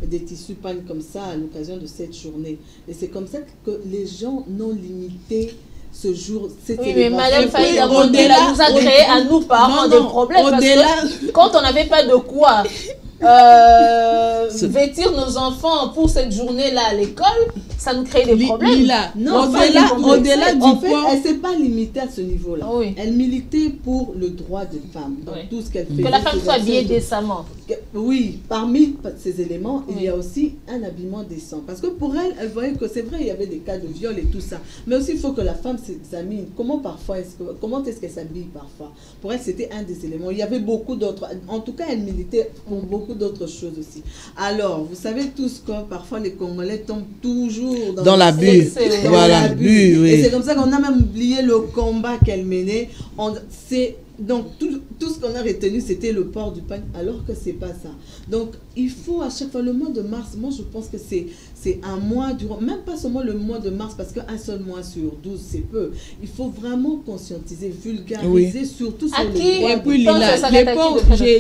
des tissus pagne comme ça à l'occasion de cette journée. Et c'est comme ça que les gens n'ont limité ce jour. Oui, mais Madame Faïda Mangilo nous a créé à nous parents des problèmes. Parce que quand on n'avait pas de quoi vêtir nos enfants pour cette journée-là à l'école, ça nous crée des problèmes. Non, au-delà du port, elle ne s'est pas limitée à ce niveau-là. Oui. Elle militait pour le droit des femmes, dans tout ce qu'elle fait. Que la femme soit habillée décemment. Oui, parmi ces éléments, il y a aussi un habillement décent. Parce que pour elle, elle voyait que c'est vrai, il y avait des cas de viol et tout ça. Mais aussi, il faut que la femme s'examine. Comment est-ce qu'elle s'habille parfois? Pour elle, c'était un des éléments. Il y avait beaucoup d'autres. En tout cas, elle militait pour beaucoup d'autres choses aussi. Alors, vous savez tous que parfois les Congolais tombent toujours dans l'abus. Voilà, l'abus, oui. Et c'est comme ça qu'on a même oublié le combat qu'elle menait. Donc, tout ce qu'on a retenu, c'était le port du pagne, alors que c'est pas ça. Donc, il faut à chaque fois, le mois de mars, moi, je pense que c'est un mois durant, même pas seulement le mois de mars, parce qu'un seul mois sur 12, c'est peu. Il faut vraiment conscientiser, vulgariser, surtout sur les droits. Et puis,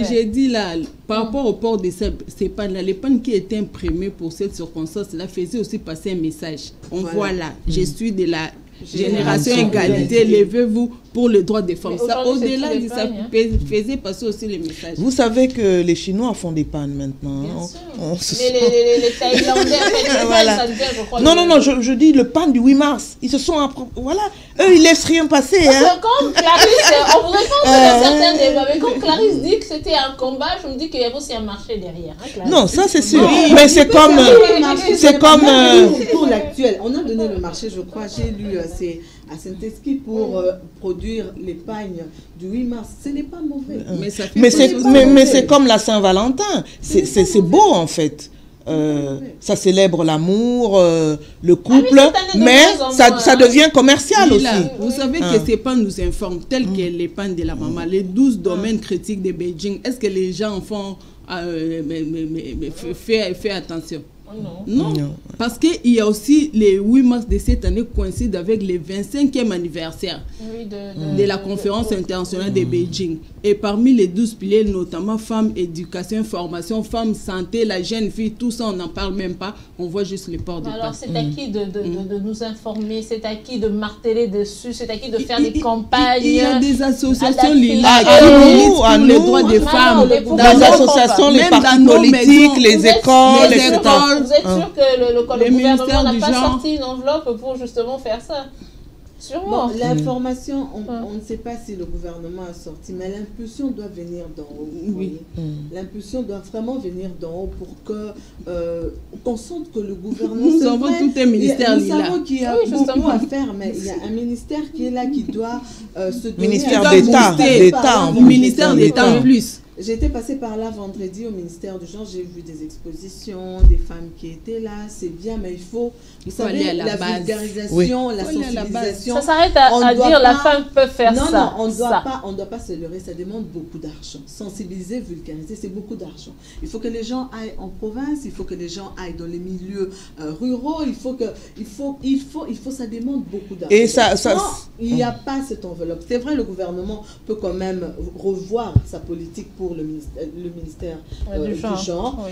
j'ai dit là, par rapport au port de ces pannes-là, les pannes qui étaient imprimées pour cette circonstance-là faisaient aussi passer un message. On voit là, je suis de la génération égalité, levez-vous pour le droit des femmes. Ça, au-delà de ça, faisait passer aussi les messages. Vous savez que les Chinois font des pannes maintenant. Mais les Thaïlandais, voilà. je crois. Non, je dis le pan du 8 mars. Ils se sont... Voilà. Eux, ils laissent rien passer. Parce que quand Clarisse, on vous répond dans certains débats, mais quand Clarisse dit que c'était un combat, je me dis qu'il y avait aussi un marché derrière. Non, ça c'est sûr. Mais c'est comme... Pour l'actuel, on a donné le marché, je crois, j'ai lu... c'est à Saint-Esqui pour produire les pagnes du 8 mars. Ce n'est pas mauvais. Mais c'est comme la Saint-Valentin. C'est beau en fait. Ça célèbre l'amour, le couple, mais ça devient commercial aussi. Vous savez que ces pannes nous informent, telles que les pannes de la maman, les 12 domaines critiques de Beijing. Est-ce que les gens font... fait attention? Non. Parce qu'il y a aussi les 8 mars de cette année coïncident avec le 25e anniversaire de la conférence internationale de Beijing. Et parmi les 12 piliers, notamment femmes, éducation, formation, femmes, santé, la jeune fille, tout ça, on n'en parle même pas. On voit juste les ports de Alors, c'est à qui de nous informer, c'est à qui de marteler dessus, c'est à qui de faire des campagnes. Il y a des associations lilas à nous, les droits des femmes, les associations, les partis politiques, les écoles, etc. Vous êtes sûr que le gouvernement n'a pas sorti une enveloppe pour justement faire ça? Sûrement. Bon, l'information, on ne sait pas si le gouvernement a sorti, mais l'impulsion doit venir d'en haut. Oui. L'impulsion doit vraiment venir d'en haut pour que qu'on sente que le gouvernement... Nous avons tout un ministère nous savons qu'il y a beaucoup à faire, mais il y a un ministère qui est là, qui doit se donner... Ministère d'État. Ministère d'État en plus. J'étais passée par là vendredi au ministère du genre, j'ai vu des expositions, des femmes qui étaient là, c'est bien, mais il faut, vous savez, la vulgarisation, la sensibilisation. Ça s'arrête à dire la femme peut faire ça. Non, on ne doit pas se leurrer, ça demande beaucoup d'argent. Sensibiliser, vulgariser, c'est beaucoup d'argent. Il faut que les gens aillent en province, il faut que les gens aillent dans les milieux ruraux, ça demande beaucoup d'argent. Et il n'y a pas cette enveloppe. C'est vrai, le gouvernement peut quand même revoir sa politique pour le ministère du genre,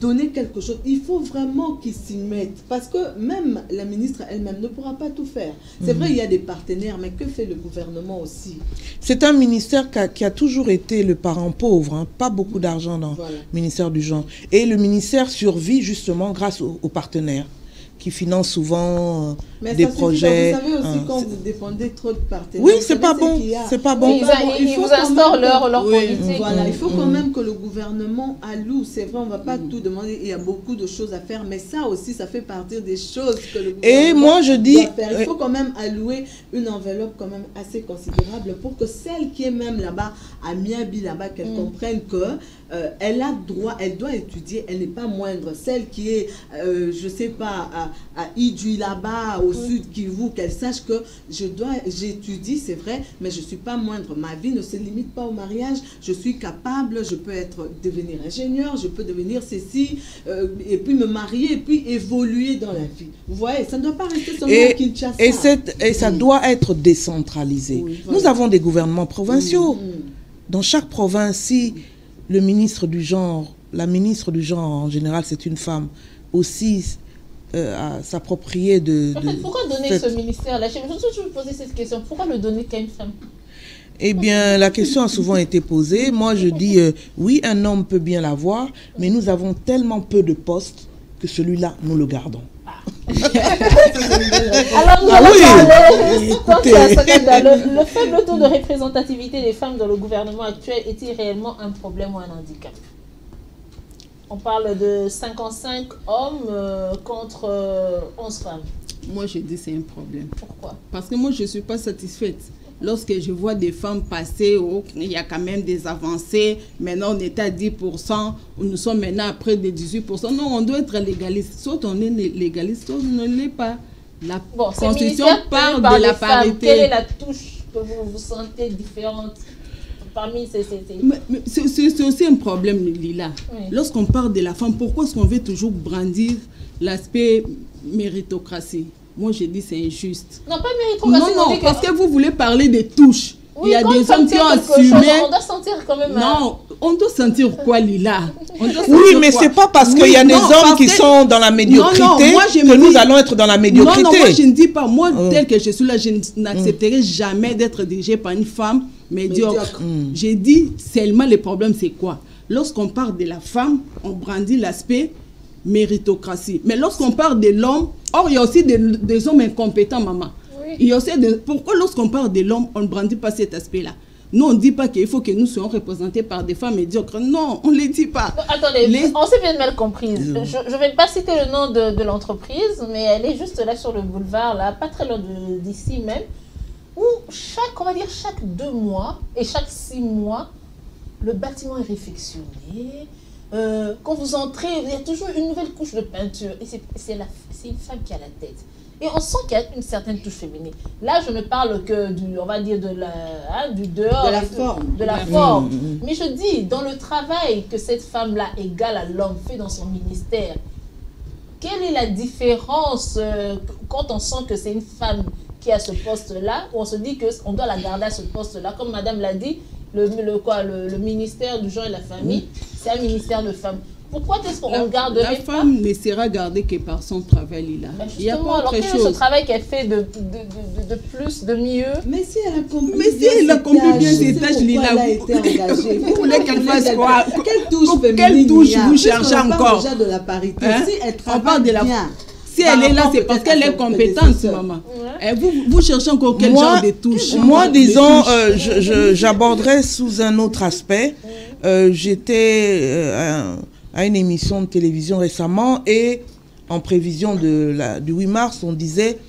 donner quelque chose. Il faut vraiment qu'ils s'y mettent, parce que même la ministre elle-même ne pourra pas tout faire. C'est vrai, il y a des partenaires, mais que fait le gouvernement aussi? C'est un ministère qui a toujours été le parent pauvre, hein, pas beaucoup d'argent dans le ministère du genre. Et le ministère survit justement grâce aux partenaires qui financent souvent des projets. Vous savez aussi quand vous dépendez trop de partenaires. Oui, c'est pas bon. C'est pas bon. Ils vous instaurent leur politique. Voilà, il faut quand même que le gouvernement alloue. C'est vrai, on ne va pas tout demander. Il y a beaucoup de choses à faire, mais ça aussi, ça fait partie des choses que le gouvernement doit faire. Il faut quand même allouer une enveloppe quand même assez considérable pour que celle qui est même là-bas, à Miabi là-bas, qu'elle comprenne que elle a droit, elle doit étudier, elle n'est pas moindre. Celle qui est, je ne sais pas, à Idjui là-bas, au sud Kivu, qu'elle sache que j'étudie, c'est vrai, mais je ne suis pas moindre. Ma vie ne se limite pas au mariage. Je suis capable, je peux devenir ingénieur, je peux devenir ceci, et puis me marier, et puis évoluer dans la vie. Vous voyez, ça ne doit pas rester seulement à Kinshasa. Et ça doit être décentralisé. Nous avons des gouvernements provinciaux. Dans chaque province, si le ministre du genre, la ministre du genre en général, c'est une femme, aussi à s'approprier de... Pourquoi donner ce ministère-là? Je me suis toujours posé cette question. Pourquoi le donner qu'à une femme? Eh bien, la question a souvent été posée. Moi, je dis, oui, un homme peut bien l'avoir, mais nous avons tellement peu de postes que celui-là, nous le gardons. Alors, nous allons parler. Le faible taux de représentativité des femmes dans le gouvernement actuel est-il réellement un problème ou un handicap? On parle de 55 hommes contre 11 femmes. Moi, je dis que c'est un problème. Pourquoi? Parce que moi, je ne suis pas satisfaite. Lorsque je vois des femmes passer, il y a quand même des avancées. Maintenant, on est à 10%. Nous sommes maintenant à près de 18%. Non, on doit être légaliste. Soit on est légaliste, soit on ne l'est pas. La Constitution parle de la parité. Quelle est la touche que vous sentez différente? parmi ces... Mais c'est aussi un problème, Lila. Oui. Lorsqu'on parle de la femme, pourquoi est-ce qu'on veut toujours brandir l'aspect méritocratie? Moi, je dis c'est injuste. Non, pas méritocratie. Non, parce que vous voulez parler des touches. Oui, il y a des hommes qui ont assumé. On doit sentir quand même... Non, on doit sentir quoi, Lila? Oui, mais c'est pas parce qu'il y a des hommes qui sont dans la médiocrité que nous allons être dans la médiocrité. Non, moi je ne dis pas. Moi, tel que je suis là, je n'accepterai jamais d'être dirigée par une femme médiocre. J'ai dit seulement le problème, c'est quoi? Lorsqu'on parle de la femme, on brandit l'aspect méritocratie. Mais lorsqu'on parle de l'homme, or il y a aussi des hommes incompétents, maman. Il y a aussi pourquoi lorsqu'on parle de l'homme, on ne brandit pas cet aspect-là? Nous, on ne dit pas qu'il faut que nous soyons représentés par des femmes médiocres. Non, on ne les dit pas. Non, attendez, on s'est bien mal comprise. Je ne vais pas citer le nom de l'entreprise, mais elle est juste là sur le boulevard, là, pas très loin d'ici même, où on va dire chaque 2 mois et chaque 6 mois, le bâtiment est réfectionné. Quand vous entrez, il y a toujours une nouvelle couche de peinture. Et c'est une femme qui a la tête. Et on sent qu'il y a une certaine touche féminine. Là, je ne parle que on va dire, du dehors. De la forme. De la forme. Mais je dis, dans le travail que cette femme-là, égale à l'homme, fait dans son ministère, quelle est la différence quand on sent que c'est une femme qui a ce poste-là, où on se dit qu'on doit la garder à ce poste-là, comme madame l'a dit, le ministère du genre et la famille, c'est un ministère de femmes. Pourquoi est-ce qu'on garderait la femme ne sera gardée que par son travail, là. Ben il y a pas autre quel chose. est ce travail qu'elle fait de plus, de mieux? Mais si elle accomplit bien ses tâches, Lila, elle a été engagée. Vous voulez qu'elle fasse quoi? Quelle touche vous cherchez encore? Déjà de la parité. Hein? Si elle On parle travaille de la bien. Si elle est là, c'est parce qu'elle est compétente, maman. Ouais. Vous cherchez encore quel genre de touche? Moi, disons, j'aborderai sous un autre aspect. J'étais à une émission de télévision récemment et en prévision du 8 mars, on disait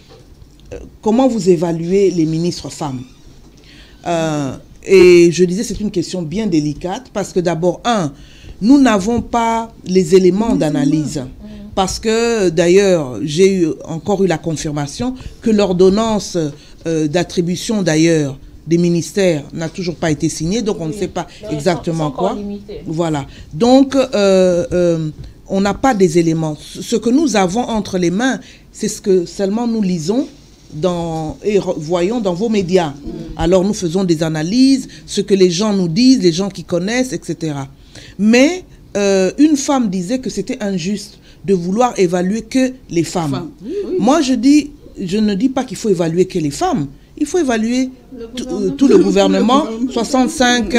comment vous évaluez les ministres femmes. Et je disais c'est une question bien délicate parce que d'abord, nous n'avons pas les éléments d'analyse. Parce que d'ailleurs, j'ai encore eu la confirmation que l'ordonnance d'attribution d'ailleurs des ministères n'a toujours pas été signée, donc on ne sait pas exactement quoi. Voilà. Donc, on n'a pas des éléments. Ce que nous avons entre les mains, c'est ce que seulement nous lisons et voyons dans vos médias. Alors, nous faisons des analyses, ce que les gens nous disent, les gens qui connaissent, etc. Mais une femme disait que c'était injuste de vouloir évaluer que les femmes. Moi, je ne dis pas qu'il faut évaluer que les femmes. Il faut évaluer tout le gouvernement. 65,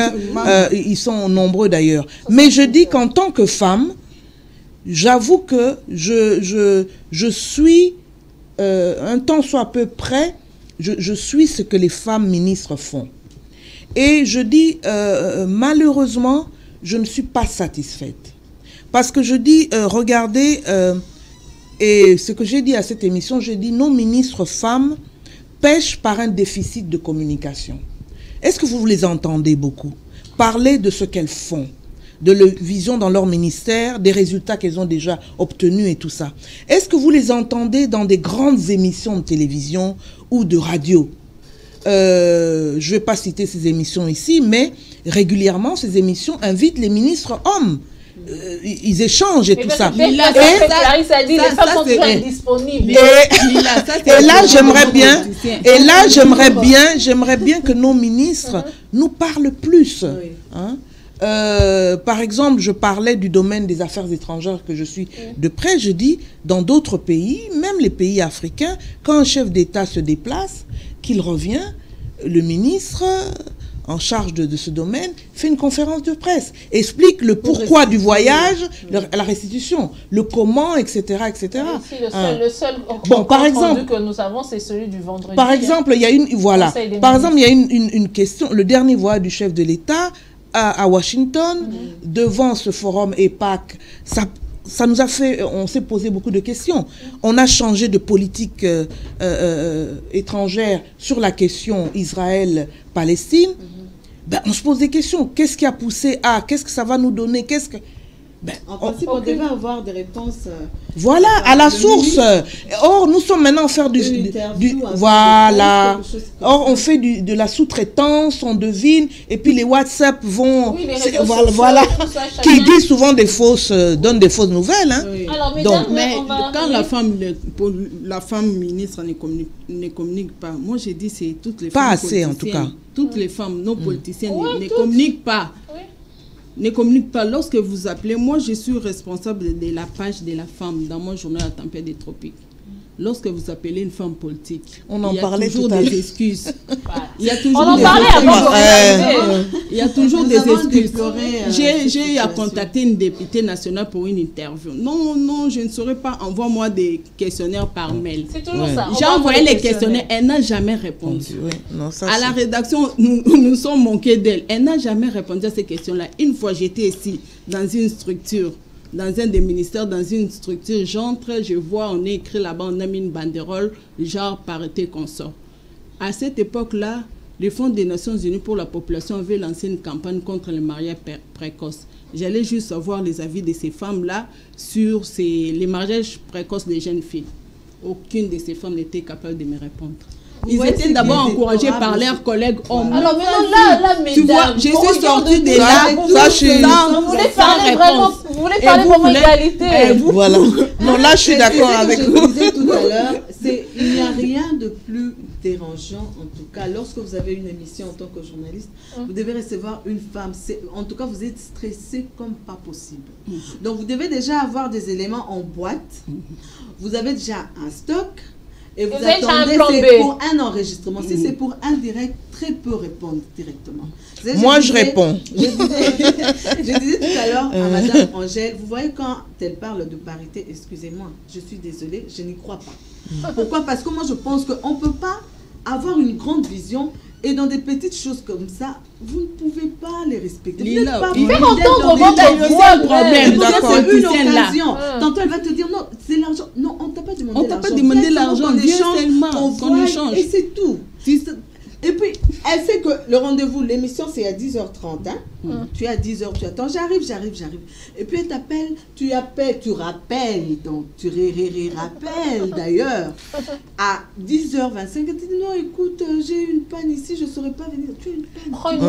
ils sont nombreux d'ailleurs. Mais je dis qu'en tant que femme, j'avoue que je suis, un temps soit peu près, je suis ce que les femmes ministres font. Et je dis, malheureusement, je ne suis pas satisfaite. Parce que je dis, regardez, et ce que j'ai dit à cette émission, j'ai dit, nos ministres femmes pêchent par un déficit de communication. Est-ce que vous les entendez beaucoup parler de ce qu'elles font, de leur vision dans leur ministère, des résultats qu'elles ont déjà obtenus et tout ça? Est-ce que vous les entendez dans des grandes émissions de télévision ou de radio? Je ne vais pas citer ces émissions ici, mais régulièrement, ces émissions invitent les ministres hommes. Ils échangent et tout ça. Clarisse a dit, les femmes sont toujours indisponibles. Et là, j'aimerais bien que nos ministres nous parlent plus. Hein? Par exemple, je parlais du domaine des affaires étrangères que je suis de près. Je dis, dans d'autres pays, même les pays africains, quand un chef d'État se déplace, qu'il revient, le ministre en charge de ce domaine fait une conférence de presse, explique le pourquoi du voyage, la restitution, le comment, etc. etc. Ici, le seul par exemple, que nous avons, c'est celui du vendredi. Par exemple, il y a une question, le dernier voyage du chef de l'État à Washington, devant ce forum EPAC, ça nous a fait, on s'est posé beaucoup de questions. On a changé de politique étrangère sur la question Israël-Palestine. On se pose des questions. Qu'est-ce qui a poussé à? Qu'est-ce que ça va nous donner? En principe, on devait avoir des réponses. Voilà, à la source. Or, nous sommes maintenant en faire voilà. Or, on fait de la sous-traitance, on devine, et puis les WhatsApp vont... Oui, voilà. Qui disent souvent donnent des fausses nouvelles. Hein. Oui. Alors, mesdames, Mais on va... quand la femme ministre ne communique pas, moi j'ai dit c'est toutes les femmes Pas assez en tout cas. Toutes les femmes, nos politiciennes ne toutes. communiquent pas. Oui. Ne communiquent pas. Lorsque vous appelez, moi je suis responsable de la page de la femme dans mon journal La Tempête des Tropiques. Lorsque vous appelez une femme politique, on en parlait toujours tout à l'heure. des excuses. Voilà. Il y a toujours On en des parlait excuses. avant. Il y a toujours Nous des avons excuses. déploré, J'ai eu à situation. contacter une députée nationale pour une interview. Non, je ne saurais pas. Envoie-moi des questionnaires par mail. C'est toujours ça. J'ai envoyé les questionnaires. Elle n'a jamais répondu. Oui, non, ça, À la rédaction, nous sommes moqués d'elle. Elle n'a jamais répondu à ces questions-là. Une fois, j'étais ici, dans une structure, dans un des ministères, dans une structure, j'entre, je vois, on est écrit là-bas, on a mis une banderole, genre parité consort. À cette époque-là, le Fonds des Nations Unies pour la population avait lancé une campagne contre le mariage précoce. J'allais juste savoir les avis de ces femmes-là sur les mariages précoces des jeunes filles. Aucune de ces femmes n'était capable de me répondre. Ils étaient d'abord encouragés par leurs collègues hommes. Alors maintenant, là, mesdames, tu vois, je suis sortie de là. Vous voulez parler vraiment, vous voulez parler vraiment égalité. Voilà. Non, là, je suis d'accord avec vous. Je disais tout à l'heure, il n'y a rien de plus dérangeant, en tout cas, lorsque vous avez une émission en tant que journaliste, vous devez recevoir une femme. En tout cas, vous êtes stressé comme pas possible. Donc, vous devez déjà avoir des éléments en boîte. Vous avez déjà un stock. Et vous attendez, c'est pour un enregistrement. Si c'est pour un direct, très peu répondent directement. Moi, je réponds. Je disais tout à l'heure à Madame Angèle, vous voyez quand elle parle de parité, excusez-moi, je suis désolée, je n'y crois pas. Pourquoi? Parce que moi, je pense qu'on ne peut pas avoir une grande vision et dans des petites choses comme ça, vous ne pouvez pas les respecter. Vous n'êtes pas il fait entendre votre voix, problème. C'est une occasion. Tantôt, elle va te dire, non, c'est l'argent. Non, on ne t'a pas demandé l'argent. On t'a pas demandé l'argent, viens seulement qu'on échange. Et c'est tout. Et puis, elle sait que le rendez-vous, l'émission, c'est à 10h30. Hein? Tu es à 10h, tu attends, j'arrive. Et puis, elle t'appelle, tu rappelles, donc, tu rappelles d'ailleurs, à 10h25. Elle te dit, non, écoute, j'ai une panne ici, je ne saurais pas venir. Tu as une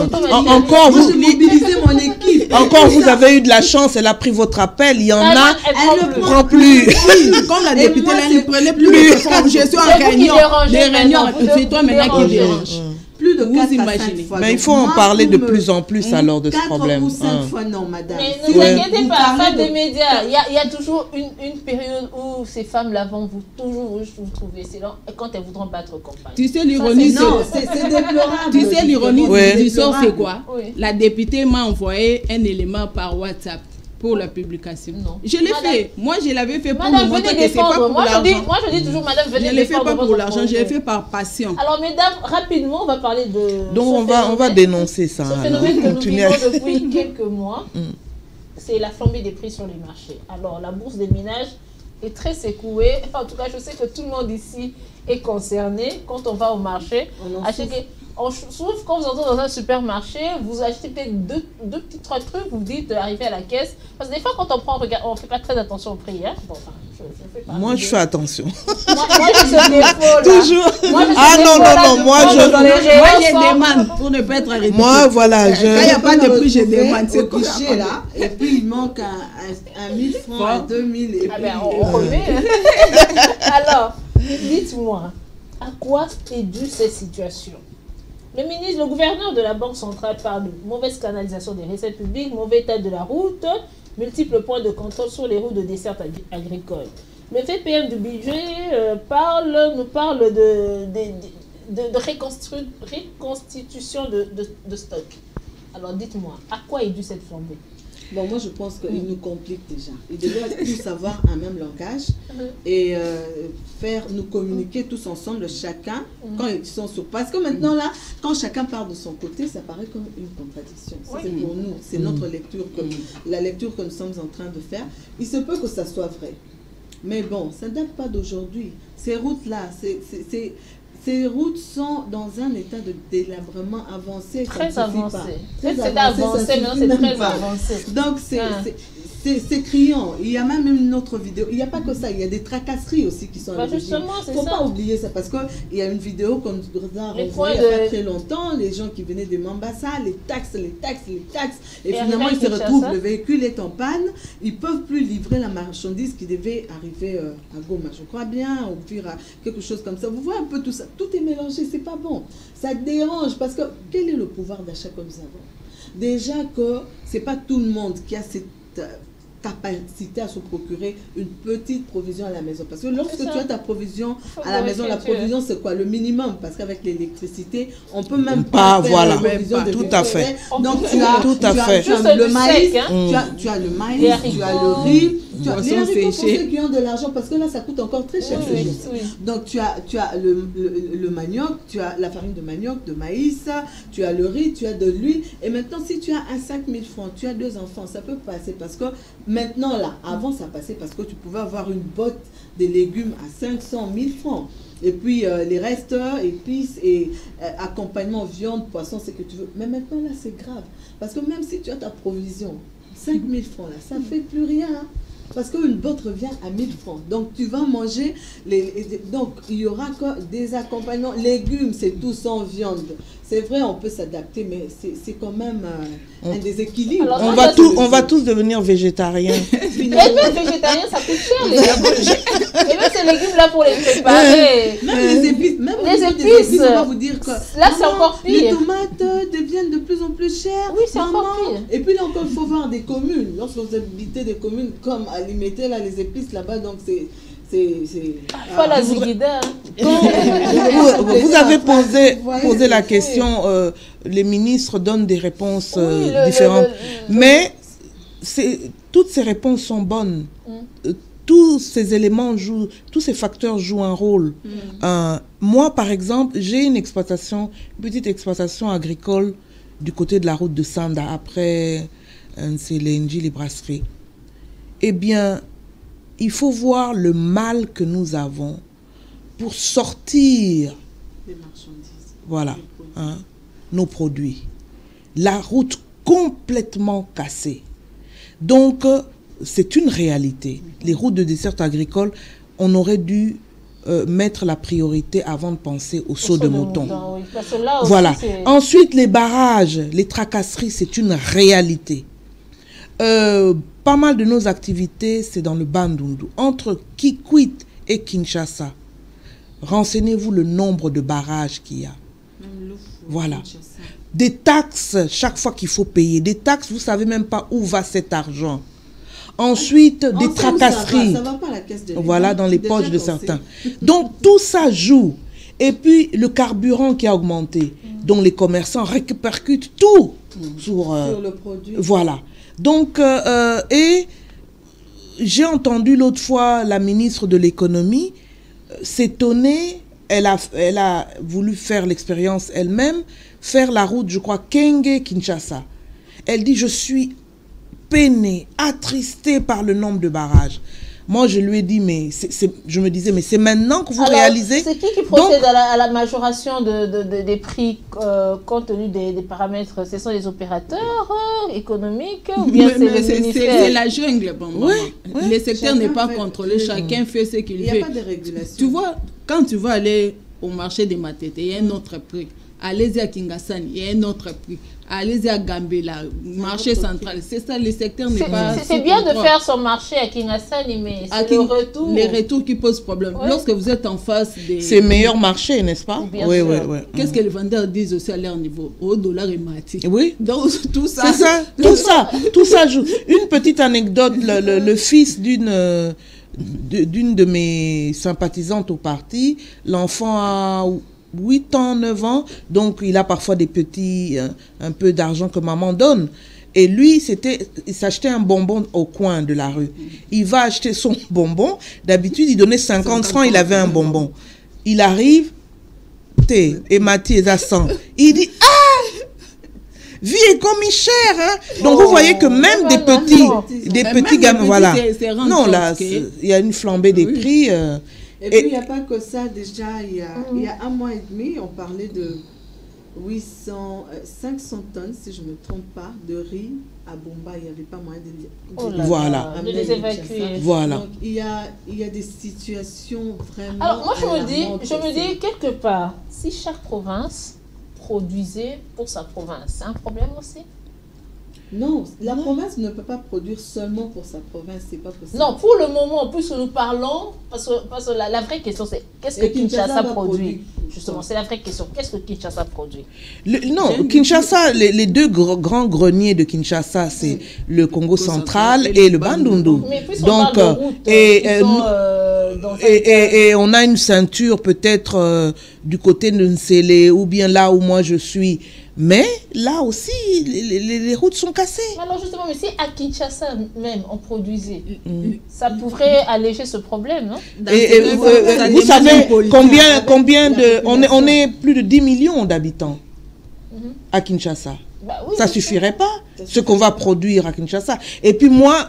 panne. Encore, vous mobilisez mon équipe. Encore, vous avez eu de la chance, elle a pris votre appel. Il y en a, elle ne prend plus. Comme la députée, elle ne prenait plus. Je suis en réunion. Des réunions, c'est toi maintenant qui dérange. Plus de 4 vous à imaginez. 5 fois. Mais il faut en parler de plus en plus alors de ce 4 problème. ou 5 fois, non, madame. Mais ne vous inquiétez pas, femme des médias, il y a toujours une période où ces femmes-là vont toujours vous trouver excellent et quand elles voudront battre campagne. Tu sais l'ironie, non, c'est déplorable. Tu sais l'ironie du sort, c'est quoi? Oui. La députée m'a envoyé un élément par WhatsApp pour la publication. Non. Je l'ai fait. Moi, je l'avais fait pour Madame, me montrer venez que c'est pas défendre. pour l'argent. Moi, je dis toujours, madame, venez Je ne défendre. l'ai fait pas pour votre l'argent, je projet. l'ai fait par passion. Alors, mesdames, rapidement, on va parler de. Donc, on va dénoncer ça. Ce phénomène que nous vivons depuis quelques mois, c'est la flambée des prix sur les marchés. Alors, la bourse des ménages est très secouée. En tout cas, je sais que tout le monde ici est concerné quand on va au marché. On souffre quand vous entrez dans un supermarché, vous achetez peut-être deux petits trois trucs, vous dites arrivez à la caisse. Parce que des fois, quand on prend, on ne fait pas très attention au prix. Hein. Bon, enfin, je fais pas. Moi, je fais attention. Moi, j'ai ce défaut là. Toujours. Moi, Moi, je demande pour ne pas être arrêté. Moi, voilà. Quand il n'y a pas de prix, je demande. C'est couché là. Et puis, il manque un 1000 francs, un 2000. Et ah puis, ben, on remet. Alors, dites-moi, à quoi est due cette situation? Le gouverneur de la Banque centrale parle de mauvaise canalisation des recettes publiques, mauvais état de la route, multiples points de contrôle sur les routes de desserte agricole. Le VPM du budget nous parle de reconstitution de stock. Alors dites-moi, à quoi est due cette flambée? Bon, moi je pense qu'il nous complique déjà. Il devrait tous avoir un même langage et nous communiquer tous ensemble, chacun, quand ils sont sur... Parce que maintenant là, quand chacun part de son côté, ça paraît comme une contradiction. Ça, c'est pour nous, c'est notre lecture, la lecture que nous sommes en train de faire. Il se peut que ça soit vrai. Mais bon, ça ne date pas d'aujourd'hui. Ces routes-là, ces routes sont dans un état de délabrement avancé. Très avancé. C'est avancé, mais non, c'est très avancé. Donc, c'est criant. Il y a même une autre vidéo. Il n'y a pas que ça, il y a des tracasseries aussi qui sont Bah justement, c'est ça. Il ne faut pas oublier ça parce qu'il y a une vidéo qu'on nous a renvoyée il n'y a pas très longtemps, les gens qui venaient de Mambasa, les taxes. Et finalement, ils se retrouvent, le véhicule est en panne, ils ne peuvent plus livrer la marchandise qui devait arriver à Goma, je crois bien, ou puis à quelque chose comme ça. Vous voyez un peu tout ça, tout est mélangé, c'est pas bon. Ça dérange parce que quel est le pouvoir d'achat que nous avons? Déjà que ce n'est pas tout le monde qui a cette capacité à se procurer une petite provision à la maison. Parce que lorsque tu as ta provision à la maison, la provision c'est quoi? Le minimum. Parce qu'avec l'électricité, on peut même pas faire voilà. la provision de tout à fait. Donc tu as le maïs, tu as le maïs, tu as le riz, tu as les haricots pour ceux qui ont de l'argent parce que là ça coûte encore très cher. Donc tu as le manioc, tu as la farine de manioc, de maïs, tu as le riz, tu as de l'huile. Et maintenant si tu as un 5000 francs, tu as 2 enfants, ça peut passer parce que maintenant là, avant ça passait parce que tu pouvais avoir une botte de légumes à 500 000 francs. Et puis les restes, épices et accompagnement, viande, poisson, c'est que tu veux. Mais maintenant là c'est grave. Parce que même si tu as ta provision, 5 000 francs là, ça ne fait plus rien. Hein. Parce qu'une botte revient à 1000 francs. Donc, tu vas manger, donc il y aura que des accompagnements. Légumes, c'est tout sans viande. C'est vrai, on peut s'adapter, mais c'est quand même un déséquilibre. Alors, on va tous devenir végétariens. Et même végétarien, ça coûte cher, les gars. Et même ces légumes-là pour les préparer. Même les épices. Même les épices, on va vous dire que là, c'est encore pire. Les tomates deviennent de plus en plus chères. Oui, c'est encore pire. Et puis là encore, il faut voir des communes. Lorsque vous habitez des communes comme à Limité, là, les épices là-bas, donc c'est... Pas la ziguida. Vous avez posé la question, les ministres donnent des réponses différentes, mais toutes ces réponses sont bonnes. Tous ces éléments jouent, tous ces facteurs jouent un rôle. Moi, par exemple, j'ai une petite exploitation agricole du côté de la route de Sanda, après c'est les Ndji, les brasseries. Eh bien, il faut voir le mal que nous avons pour sortir des marchandises. Voilà, nos produits. La route complètement cassée. Donc, c'est une réalité. Les routes de dessert agricole, on aurait dû mettre la priorité avant de penser au saut de mouton. Oui. Parce que là aussi, voilà. Ensuite, les barrages, les tracasseries, c'est une réalité. Pas mal de nos activités, c'est dans le Bandundu. Entre Kikwit et Kinshasa, renseignez-vous le nombre de barrages qu'il y a. Voilà. Des taxes, chaque fois qu'il faut payer. Des taxes, vous ne savez même pas où va cet argent. Ensuite, des tracasseries. Ça va pas à la caisse de voilà, dans les poches de certains. Donc, tout ça joue. Et puis, le carburant qui a augmenté. Donc, les commerçants répercutent tout sur le produit. Voilà. Donc, et j'ai entendu l'autre fois la ministre de l'économie s'étonner, elle a voulu faire l'expérience elle-même, faire la route, je crois, Kenge-Kinshasa. Elle dit, je suis peinée, attristée par le nombre de barrages. Moi, je lui ai dit, mais je me disais, mais c'est maintenant que vous réalisez. C'est qui procède à la majoration des prix compte tenu des paramètres? Ce sont les opérateurs économiques ou bien c'est le ministère? C'est la jungle, bon, oui. Le secteur n'est pas contrôlé, chacun fait ce qu'il veut. Il n'y a pas de régulation. Tu vois, quand tu vas aller au marché des Matete, il y a un autre prix. Allez-y à Kingasani, il y a un autre prix. Allez-y à Gambela, marché central. C'est ça, le secteur n'est pas... C'est bien de faire son marché à Kingasani, mais c'est le retour. Les retours qui posent problème. Ouais. Lorsque vous êtes en face des... C'est meilleur marché, n'est-ce pas? Oui. Qu'est-ce que les vendeurs disent aussi à leur niveau? Au dollar et mati. Oui. Donc, tout ça... C'est ça, tout ça joue. Une petite anecdote, le fils d'une de mes sympathisantes au parti, l'enfant a 8 ans, 9 ans, donc il a parfois des petits, un peu d'argent que maman donne. Et lui, il s'achetait un bonbon au coin de la rue. Il va acheter son bonbon. D'habitude, il donnait 50 francs, il avait un bonbon. Il arrive, et Mathieu à 100. Il dit, vie est comme cher, hein. Donc vous voyez que même des petits gamins, voilà. Non, là, il y a une flambée des prix. Et puis, il n'y a pas que ça. Déjà, il y a 1 mois et demi, on parlait 500 tonnes, si je ne me trompe pas, de riz à Bomba. Il n'y avait pas moyen de voilà. De les évacuer. Voilà. Donc, il y a des situations vraiment... Alors, moi, je me dis, quelque part, si chaque province produisait pour sa province, c'est un problème aussi? Non, la province ne peut pas produire seulement pour sa province, c'est pas possible. Non, pour le moment, puisque nous parlons, parce que la vraie question, c'est qu'est-ce que Kinshasa produit? Justement, c'est la vraie question. Qu'est-ce que Kinshasa produit? Non, Kinshasa, les deux grands greniers de Kinshasa, c'est le Congo central et le Bandundu. Mais puis on parle de routes et on a une ceinture peut-être du côté de Nsele ou bien là où moi je suis. Mais là aussi, les routes sont cassées. Alors justement, mais si à Kinshasa même on produisait, ça pourrait alléger ce problème, non? Vous savez combien de... On est plus de 10 millions d'habitants à Kinshasa. Bah oui, ça suffirait pas, ce qu'on va produire à Kinshasa. Et puis moi,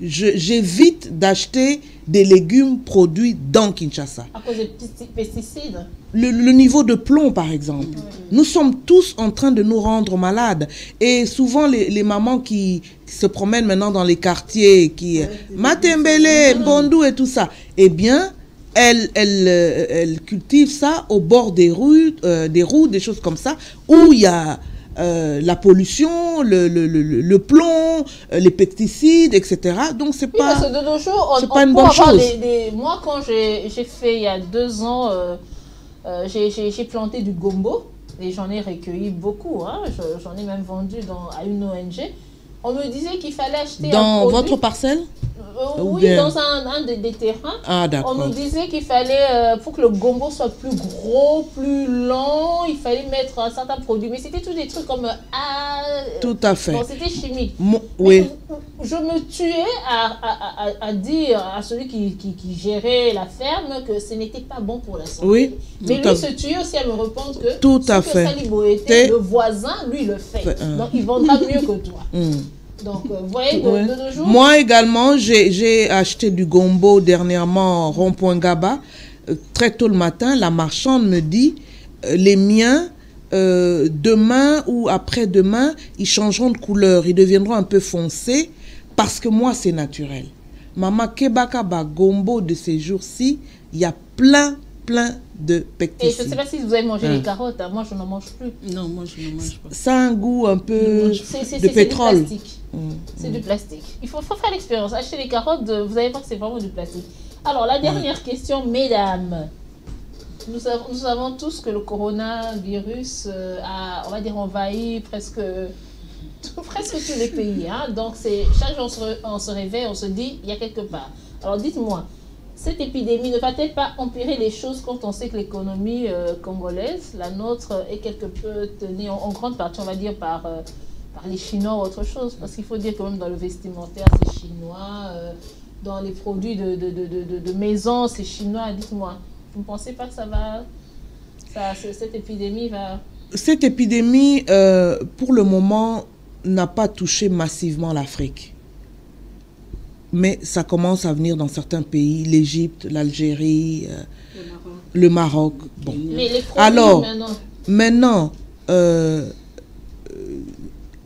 j'évite d'acheter des légumes produits dans Kinshasa. À cause des pesticides. Le niveau de plomb, par exemple. Nous sommes tous en train de nous rendre malades. Et souvent, les mamans qui se promènent maintenant dans les quartiers, qui... Matembele, Bondou et tout ça, eh bien, elles cultivent ça au bord des routes, des choses comme ça, où il y a... la pollution, le plomb, les pesticides, etc. Donc, c'est pas, parce que de nos jours, pas une bonne chose. Moi, quand j'ai fait il y a 2 ans, j'ai planté du gombo et j'en ai recueilli beaucoup. Hein. J'en ai même vendu à une ONG. On me disait qu'il fallait acheter dans votre parcelle? Oui, dans un des terrains. Ah, d'accord. On nous disait qu'il fallait, pour que le gombo soit plus gros, plus lent, il fallait mettre un certain produit. Mais c'était tous des trucs comme... tout à fait. Bon, c'était chimique. Oui. Je me tuais à dire à celui qui gérait la ferme que ce n'était pas bon pour la santé. Oui. Mais lui se tuait aussi à me répondre que tout à fait. Le voisin, lui, le fait. Donc, il vendra mieux que toi. Donc, vous voyez, de nos jours... Moi également, j'ai acheté du gombo dernièrement, rond-point Gaba. Très tôt le matin, la marchande me dit, les miens, demain ou après-demain, ils changeront de couleur, ils deviendront un peu foncés, parce que moi, c'est naturel. Maman Kebakaba gombo de ces jours-ci, il y a plein de pesticides. Et je ne sais pas si vous avez mangé les carottes, moi je n'en mange plus. Non, moi je n'en mange pas. Ça a un goût un peu de pétrole. C'est du plastique. C'est du plastique. Il faut faire l'expérience. Acheter les carottes, vous allez voir que c'est vraiment du plastique. Alors la dernière question, mesdames. Nous savons tous que le coronavirus a, on va dire, envahi presque tous les pays. Hein? Donc chaque jour on se réveille, on se dit, il y a quelque part. Alors dites-moi, cette épidémie ne va-t-elle pas empirer les choses quand on sait que l'économie congolaise, la nôtre, est quelque peu tenue en grande partie, on va dire, par les Chinois ou autre chose? Parce qu'il faut dire que même dans le vestimentaire, c'est chinois, dans les produits de maison, c'est chinois. Dites-moi, vous ne pensez pas que cette épidémie va... Cette épidémie, pour le moment, n'a pas touché massivement l'Afrique. Mais ça commence à venir dans certains pays, l'Égypte, l'Algérie, le Maroc. Bon. Mais les produits, alors, maintenant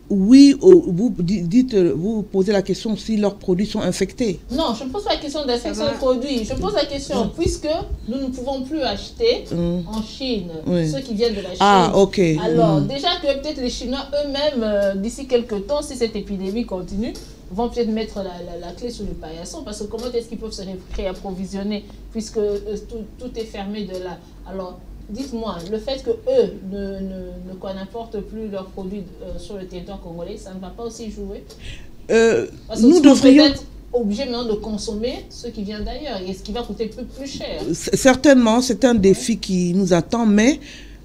oui, vous posez la question si leurs produits sont infectés. Non, je ne pose pas la question d'infection des produits. Je pose la question, puisque nous ne pouvons plus acheter en Chine, ceux qui viennent de la Chine. Ah, ok. Alors, déjà que peut-être les Chinois eux-mêmes, d'ici quelques temps, si cette épidémie continue, vont peut-être mettre la clé sur le paillasson, parce que comment est-ce qu'ils peuvent se réapprovisionner, puisque tout est fermé de là. Alors, dites-moi, le fait qu'eux n'importent plus leurs produits sur le territoire congolais, ça ne va pas aussi jouer? Parce que nous devrions être obligés maintenant de consommer ce qui vient d'ailleurs, et ce qui va coûter plus cher. Certainement, c'est un défi qui nous attend, mais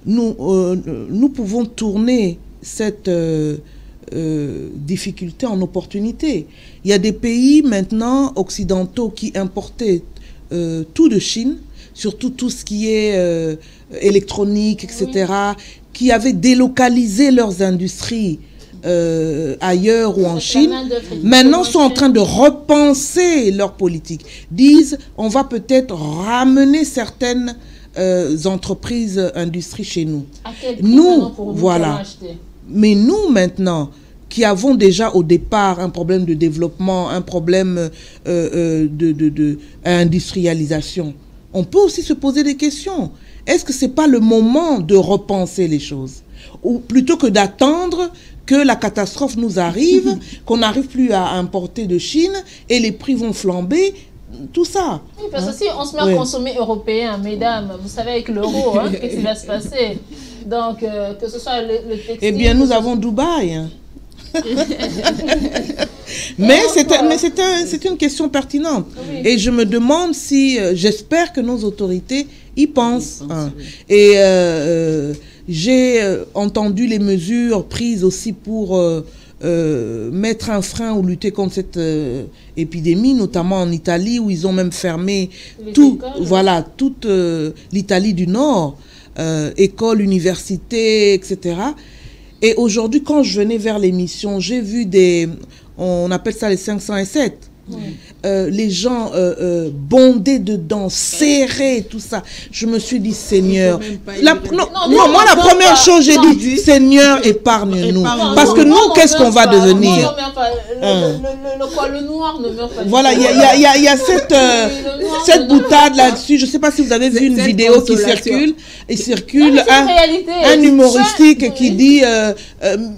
nous pouvons tourner cette difficulté en opportunité. Il y a des pays maintenant occidentaux qui importaient tout de Chine, surtout tout ce qui est électronique, etc., qui avaient délocalisé leurs industries ailleurs ou en Chine, maintenant sont en train de repenser leur politique. Disent, on va peut-être ramener certaines entreprises, industries chez nous. À quel prix Nous, pour vous voilà. acheter? Mais nous, maintenant, qui avons déjà au départ un problème de développement, un problème d'industrialisation, on peut aussi se poser des questions. Est-ce que ce n'est pas le moment de repenser les choses? Ou plutôt que d'attendre que la catastrophe nous arrive, qu'on n'arrive plus à importer de Chine et les prix vont flamber, tout ça. Oui, parce que si on se met à consommer européen, mesdames, vous savez, avec l'euro, qu'est-ce qui va se passer? Donc, que ce soit le textile... Eh bien, nous avons Dubaï. Hein. Mais c'est une question pertinente. Oui. Et je me demande si, j'espère que nos autorités y pensent. Hein. Et j'ai entendu les mesures prises aussi pour mettre un frein ou lutter contre cette épidémie, notamment en Italie, où ils ont même fermé toute l'Italie du Nord, écoles, universités, etc. Et aujourd'hui, quand je venais vers l'émission, j'ai vu on appelle ça les 507. Oui. Les gens bondés dedans, serrés, tout ça. Je me suis dit, Seigneur, la première chose, j'ai dit, Seigneur, épargne-nous. Parce que nous, qu'est-ce qu'on va devenir? Le noir ne meurt pas. Voilà, il y a cette boutade là-dessus. Je ne sais pas si vous avez vu une vidéo qui circule. Il circule un humoristique qui dit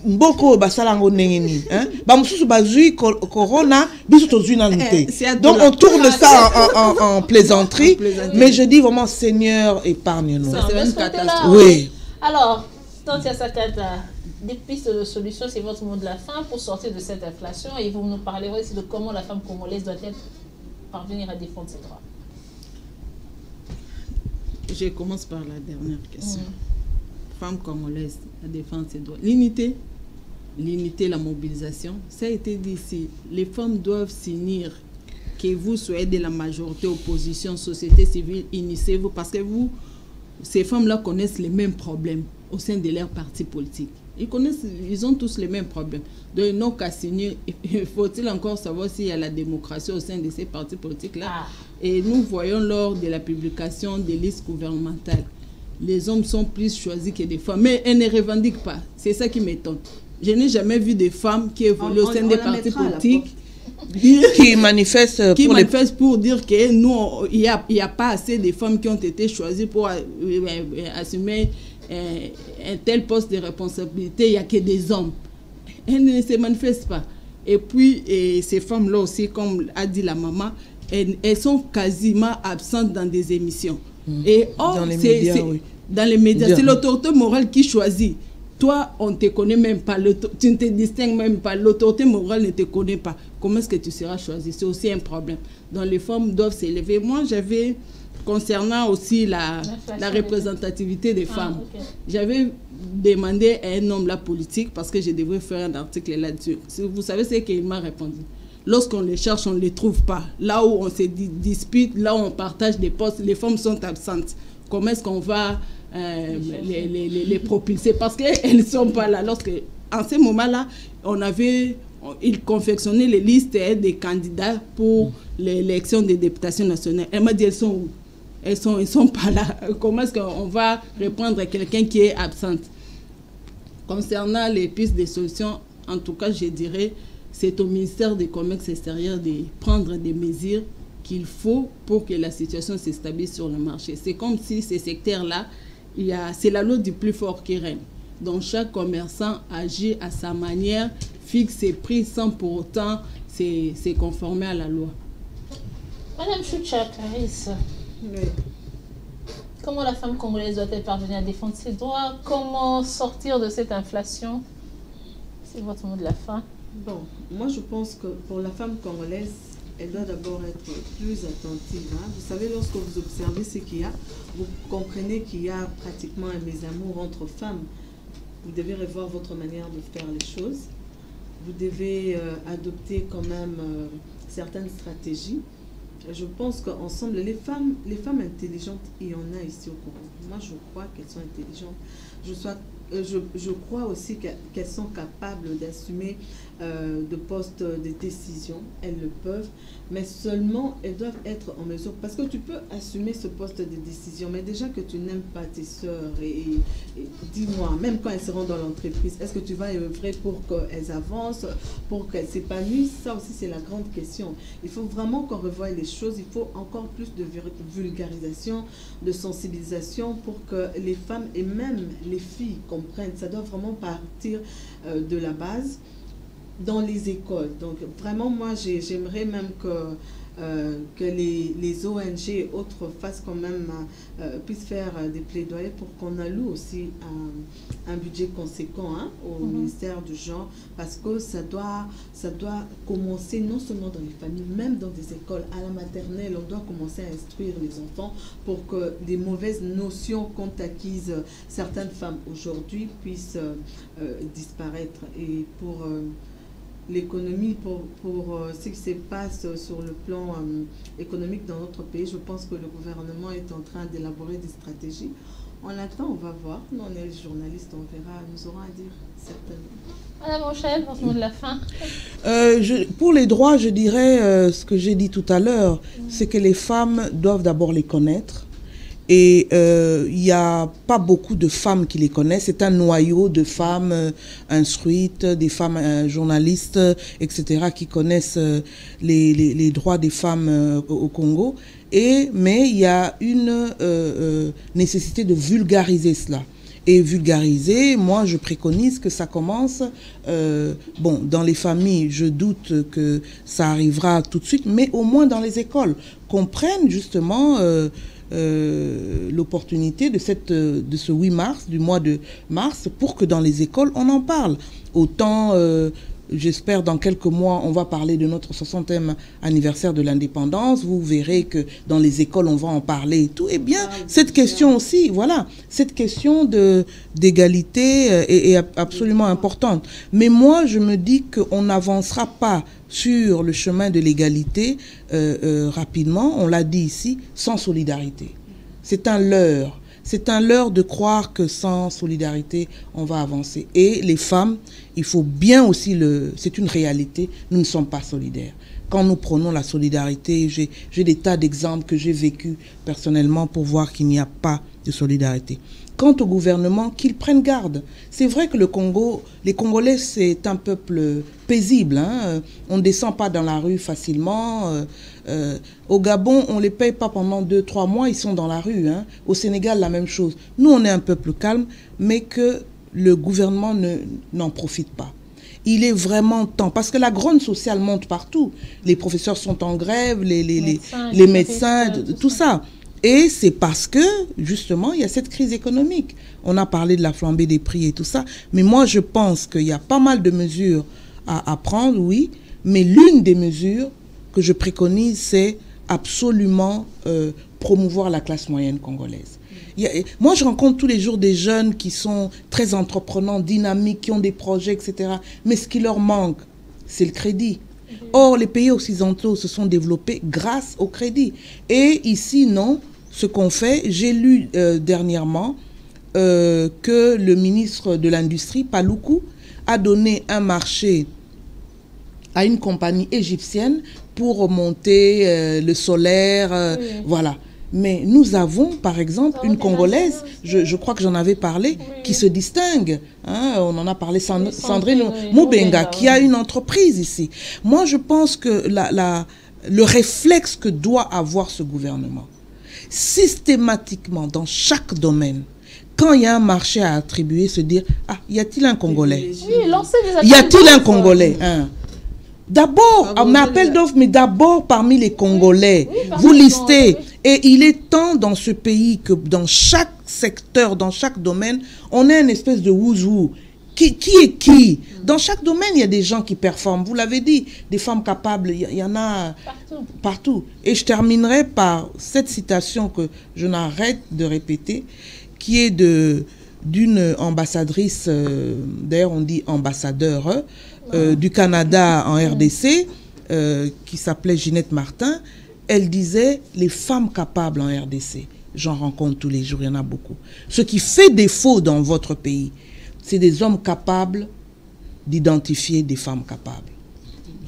Mboko basalango nengeni. Bamususu bazui corona, bisutozu nanite. Donc on tourne ça en plaisanterie, mais je dis vraiment, Seigneur, épargne-nous. C'est une catastrophe. Oui. Alors, Tantia Sakata, des pistes de solutions, c'est votre mot de la fin pour sortir de cette inflation, et vous nous parlerez aussi de comment la femme congolaise doit-elle parvenir à défendre ses droits. Je commence par la dernière question. Femme congolaise à défendre ses droits. L'unité, la mobilisation, ça a été dit ici. Les femmes doivent s'unir. Que vous soyez de la majorité, opposition, société civile, initiez-vous. Parce que ces femmes-là connaissent les mêmes problèmes au sein de leur parti politique. Ils ont tous les mêmes problèmes. Donc, ils n'ont qu'à signer. Faut-il encore savoir s'il y a la démocratie au sein de ces partis politiques-là? Et nous voyons lors de la publication des listes gouvernementales, les hommes sont plus choisis que des femmes. Mais elles ne revendiquent pas. C'est ça qui m'étonne. Je n'ai jamais vu des femmes qui évoluent au sein des partis politiques. Qui manifestent pour dire que nous, il n'y a pas assez de femmes qui ont été choisies pour assumer un tel poste de responsabilité. Il n'y a que des hommes. Elles ne se manifestent pas. Et puis, ces femmes-là aussi, comme a dit la maman, elles sont quasiment absentes dans des émissions. Et dans les médias, oui. Dans les médias, c'est l'autorité morale qui choisit. Toi, on ne te connaît même pas, tu ne te distingues même pas, l'autorité morale ne te connaît pas. Comment est-ce que tu seras choisi? C'est aussi un problème. Donc les femmes doivent s'élever. Moi, j'avais, concernant aussi la représentativité des femmes, j'avais demandé à un homme la politique, parce que je devrais faire un article là-dessus. Vous savez ce qu'il m'a répondu? Lorsqu'on les cherche, on ne les trouve pas. Là où on se dispute, là où on partage des postes, les femmes sont absentes. Comment est-ce qu'on va les propulser? Parce qu'elles ne sont pas là. En ce moment-là, ils confectionnaient les listes des candidats pour l'élection des députations nationales. Elle m'a dit, elles sont où? Elles sont pas là. Comment est-ce qu'on va reprendre quelqu'un qui est absente? Concernant les pistes de solutions, en tout cas, je dirais, c'est au ministère du Commerce extérieur de prendre des mesures qu'il faut pour que la situation se stabilise sur le marché. C'est comme si ces secteurs-là, c'est la loi du plus fort qui règne. Donc chaque commerçant agit à sa manière, fixe ses prix sans pour autant se conformer à la loi. Madame Choucha Clarisse, comment la femme congolaise doit-elle parvenir à défendre ses droits? Comment sortir de cette inflation? C'est votre mot de la fin. Bon, moi je pense que pour la femme congolaise, elle doit d'abord être plus attentive. Hein. Vous savez, lorsque vous observez ce qu'il y a, vous comprenez qu'il y a pratiquement un mésamour entre femmes. Vous devez revoir votre manière de faire les choses. Vous devez adopter quand même certaines stratégies je pense qu'ensemble, les femmes intelligentes, il y en a ici au Congo. Moi, je crois qu'elles sont intelligentes. Je crois aussi qu'elles sont capables d'assumer de postes de décision. Elles le peuvent, mais seulement elles doivent être en mesure. Parce que tu peux assumer ce poste de décision, mais déjà que tu n'aimes pas tes sœurs, et dis-moi, même quand elles seront dans l'entreprise, est-ce que tu vas œuvrer pour qu'elles avancent, pour qu'elles s'épanouissent? Ça aussi, c'est la grande question. Il faut vraiment qu'on revoie les choses. Il faut encore plus de vulgarisation, de sensibilisation pour que les femmes et même les filles comprennent. Ça doit vraiment partir de la base dans les écoles. Donc vraiment, moi, j'aimerais même que les ONG et autres fassent quand même, puissent faire des plaidoyers pour qu'on alloue aussi un budget conséquent au ministère du genre, parce que ça doit commencer non seulement dans les familles, même dans des écoles. À la maternelle, on doit commencer à instruire les enfants pour que les mauvaises notions qu'ont acquises certaines femmes aujourd'hui puissent disparaître. Et pour l'économie, pour ce qui se passe sur le plan économique dans notre pays, je pense que le gouvernement est en train d'élaborer des stratégies. On attend, on va voir. Nous, on est les journalistes, on verra, nous aurons à dire certainement. Madame Rochelle, pour ce mot de la fin. Pour les droits, je dirais ce que j'ai dit tout à l'heure, c'est que les femmes doivent d'abord les connaître. Et il n'y a pas beaucoup de femmes qui les connaissent. C'est un noyau de femmes instruites, des femmes journalistes, etc., qui connaissent les droits des femmes au Congo. Mais il y a une nécessité de vulgariser cela. Et vulgariser, moi, je préconise que ça commence, dans les familles, je doute que ça arrivera tout de suite, mais au moins dans les écoles, qu'on prenne justement l'opportunité de ce 8 mars, du mois de mars, pour que dans les écoles, on en parle. Autant, j'espère, dans quelques mois, on va parler de notre 60e anniversaire de l'indépendance. Vous verrez que dans les écoles, on va en parler et tout. Eh bien, cette question aussi, voilà, cette question d'égalité est absolument importante. Mais moi, je me dis qu'on n'avancera pas sur le chemin de l'égalité rapidement, on l'a dit ici, sans solidarité. C'est un leurre. C'est un leurre de croire que sans solidarité, on va avancer. Et les femmes, il faut bien aussi c'est une réalité, nous ne sommes pas solidaires. Quand nous prenons la solidarité, j'ai des tas d'exemples que j'ai vécus personnellement pour voir qu'il n'y a pas de solidarité. Quant au gouvernement, qu'ils prennent garde. C'est vrai que les Congolais, c'est un peuple paisible. On ne descend pas dans la rue facilement. Au Gabon, on ne les paye pas pendant 2-3 mois, ils sont dans la rue. Au Sénégal, la même chose. Nous, on est un peuple calme, mais que le gouvernement n'en profite pas. Il est vraiment temps, parce que la grogne sociale monte partout. Les professeurs sont en grève, les médecins, tout ça. Et c'est parce que, justement, il y a cette crise économique. On a parlé de la flambée des prix et tout ça. Mais moi, je pense qu'il y a pas mal de mesures à prendre, oui. Mais l'une des mesures que je préconise, c'est absolument promouvoir la classe moyenne congolaise. Moi, je rencontre tous les jours des jeunes qui sont très entreprenants, dynamiques, qui ont des projets, etc. Mais ce qui leur manque, c'est le crédit. Or, les pays occidentaux se sont développés grâce au crédit. Et ici, non. Ce qu'on fait, j'ai lu dernièrement que le ministre de l'Industrie, Paluku, a donné un marché à une compagnie égyptienne pour monter le solaire, voilà. Mais nous avons, par exemple, une Congolaise, je crois que j'en avais parlé, qui se distingue. On en a parlé, Sandrine Moubenga, qui a une entreprise ici. Moi, je pense que le réflexe que doit avoir ce gouvernement, systématiquement, dans chaque domaine, quand il y a un marché à attribuer, se dire, y a-t-il un Congolais? Oui, lancer des appels. Y a-t-il un Congolais? D'abord, un appel d'offres, mais d'abord parmi les Congolais. Oui, vous listez. Et il est temps dans ce pays que dans chaque secteur, dans chaque domaine, on ait une espèce de who's-who. Qui est qui? Dans chaque domaine, il y a des gens qui performent. Vous l'avez dit, des femmes capables, il y en a partout. Et je terminerai par cette citation que je n'arrête de répéter, qui est d'une ambassadrice, d'ailleurs on dit ambassadeur, du Canada en RDC, qui s'appelait Ginette Martin. elle disait les femmes capables en RDC. J'en rencontre tous les jours, il y en a beaucoup. Ce qui fait défaut dans votre pays, c'est des hommes capables d'identifier des femmes capables.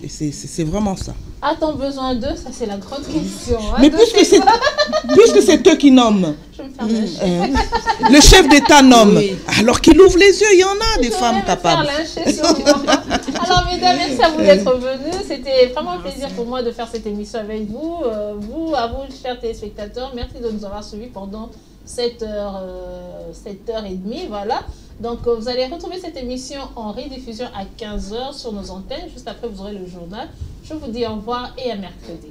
Et c'est vraiment ça. A-t-on besoin d'eux? Ça, c'est la grande question. Hein. Mais puisque c'est eux qui nomment, je vais me faire le chef d'État nomme, alors qu'il ouvre les yeux, il y en a des femmes capables. Alors, mesdames, merci à vous d'être venus. C'était vraiment un plaisir pour moi de faire cette émission avec vous. À vous, chers téléspectateurs, merci de nous avoir suivis pendant 7 heures et demie. Voilà. Donc, vous allez retrouver cette émission en rediffusion à 15 h sur nos antennes. Juste après, vous aurez le journal. Je vous dis au revoir et à mercredi.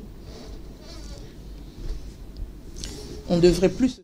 On devrait plus...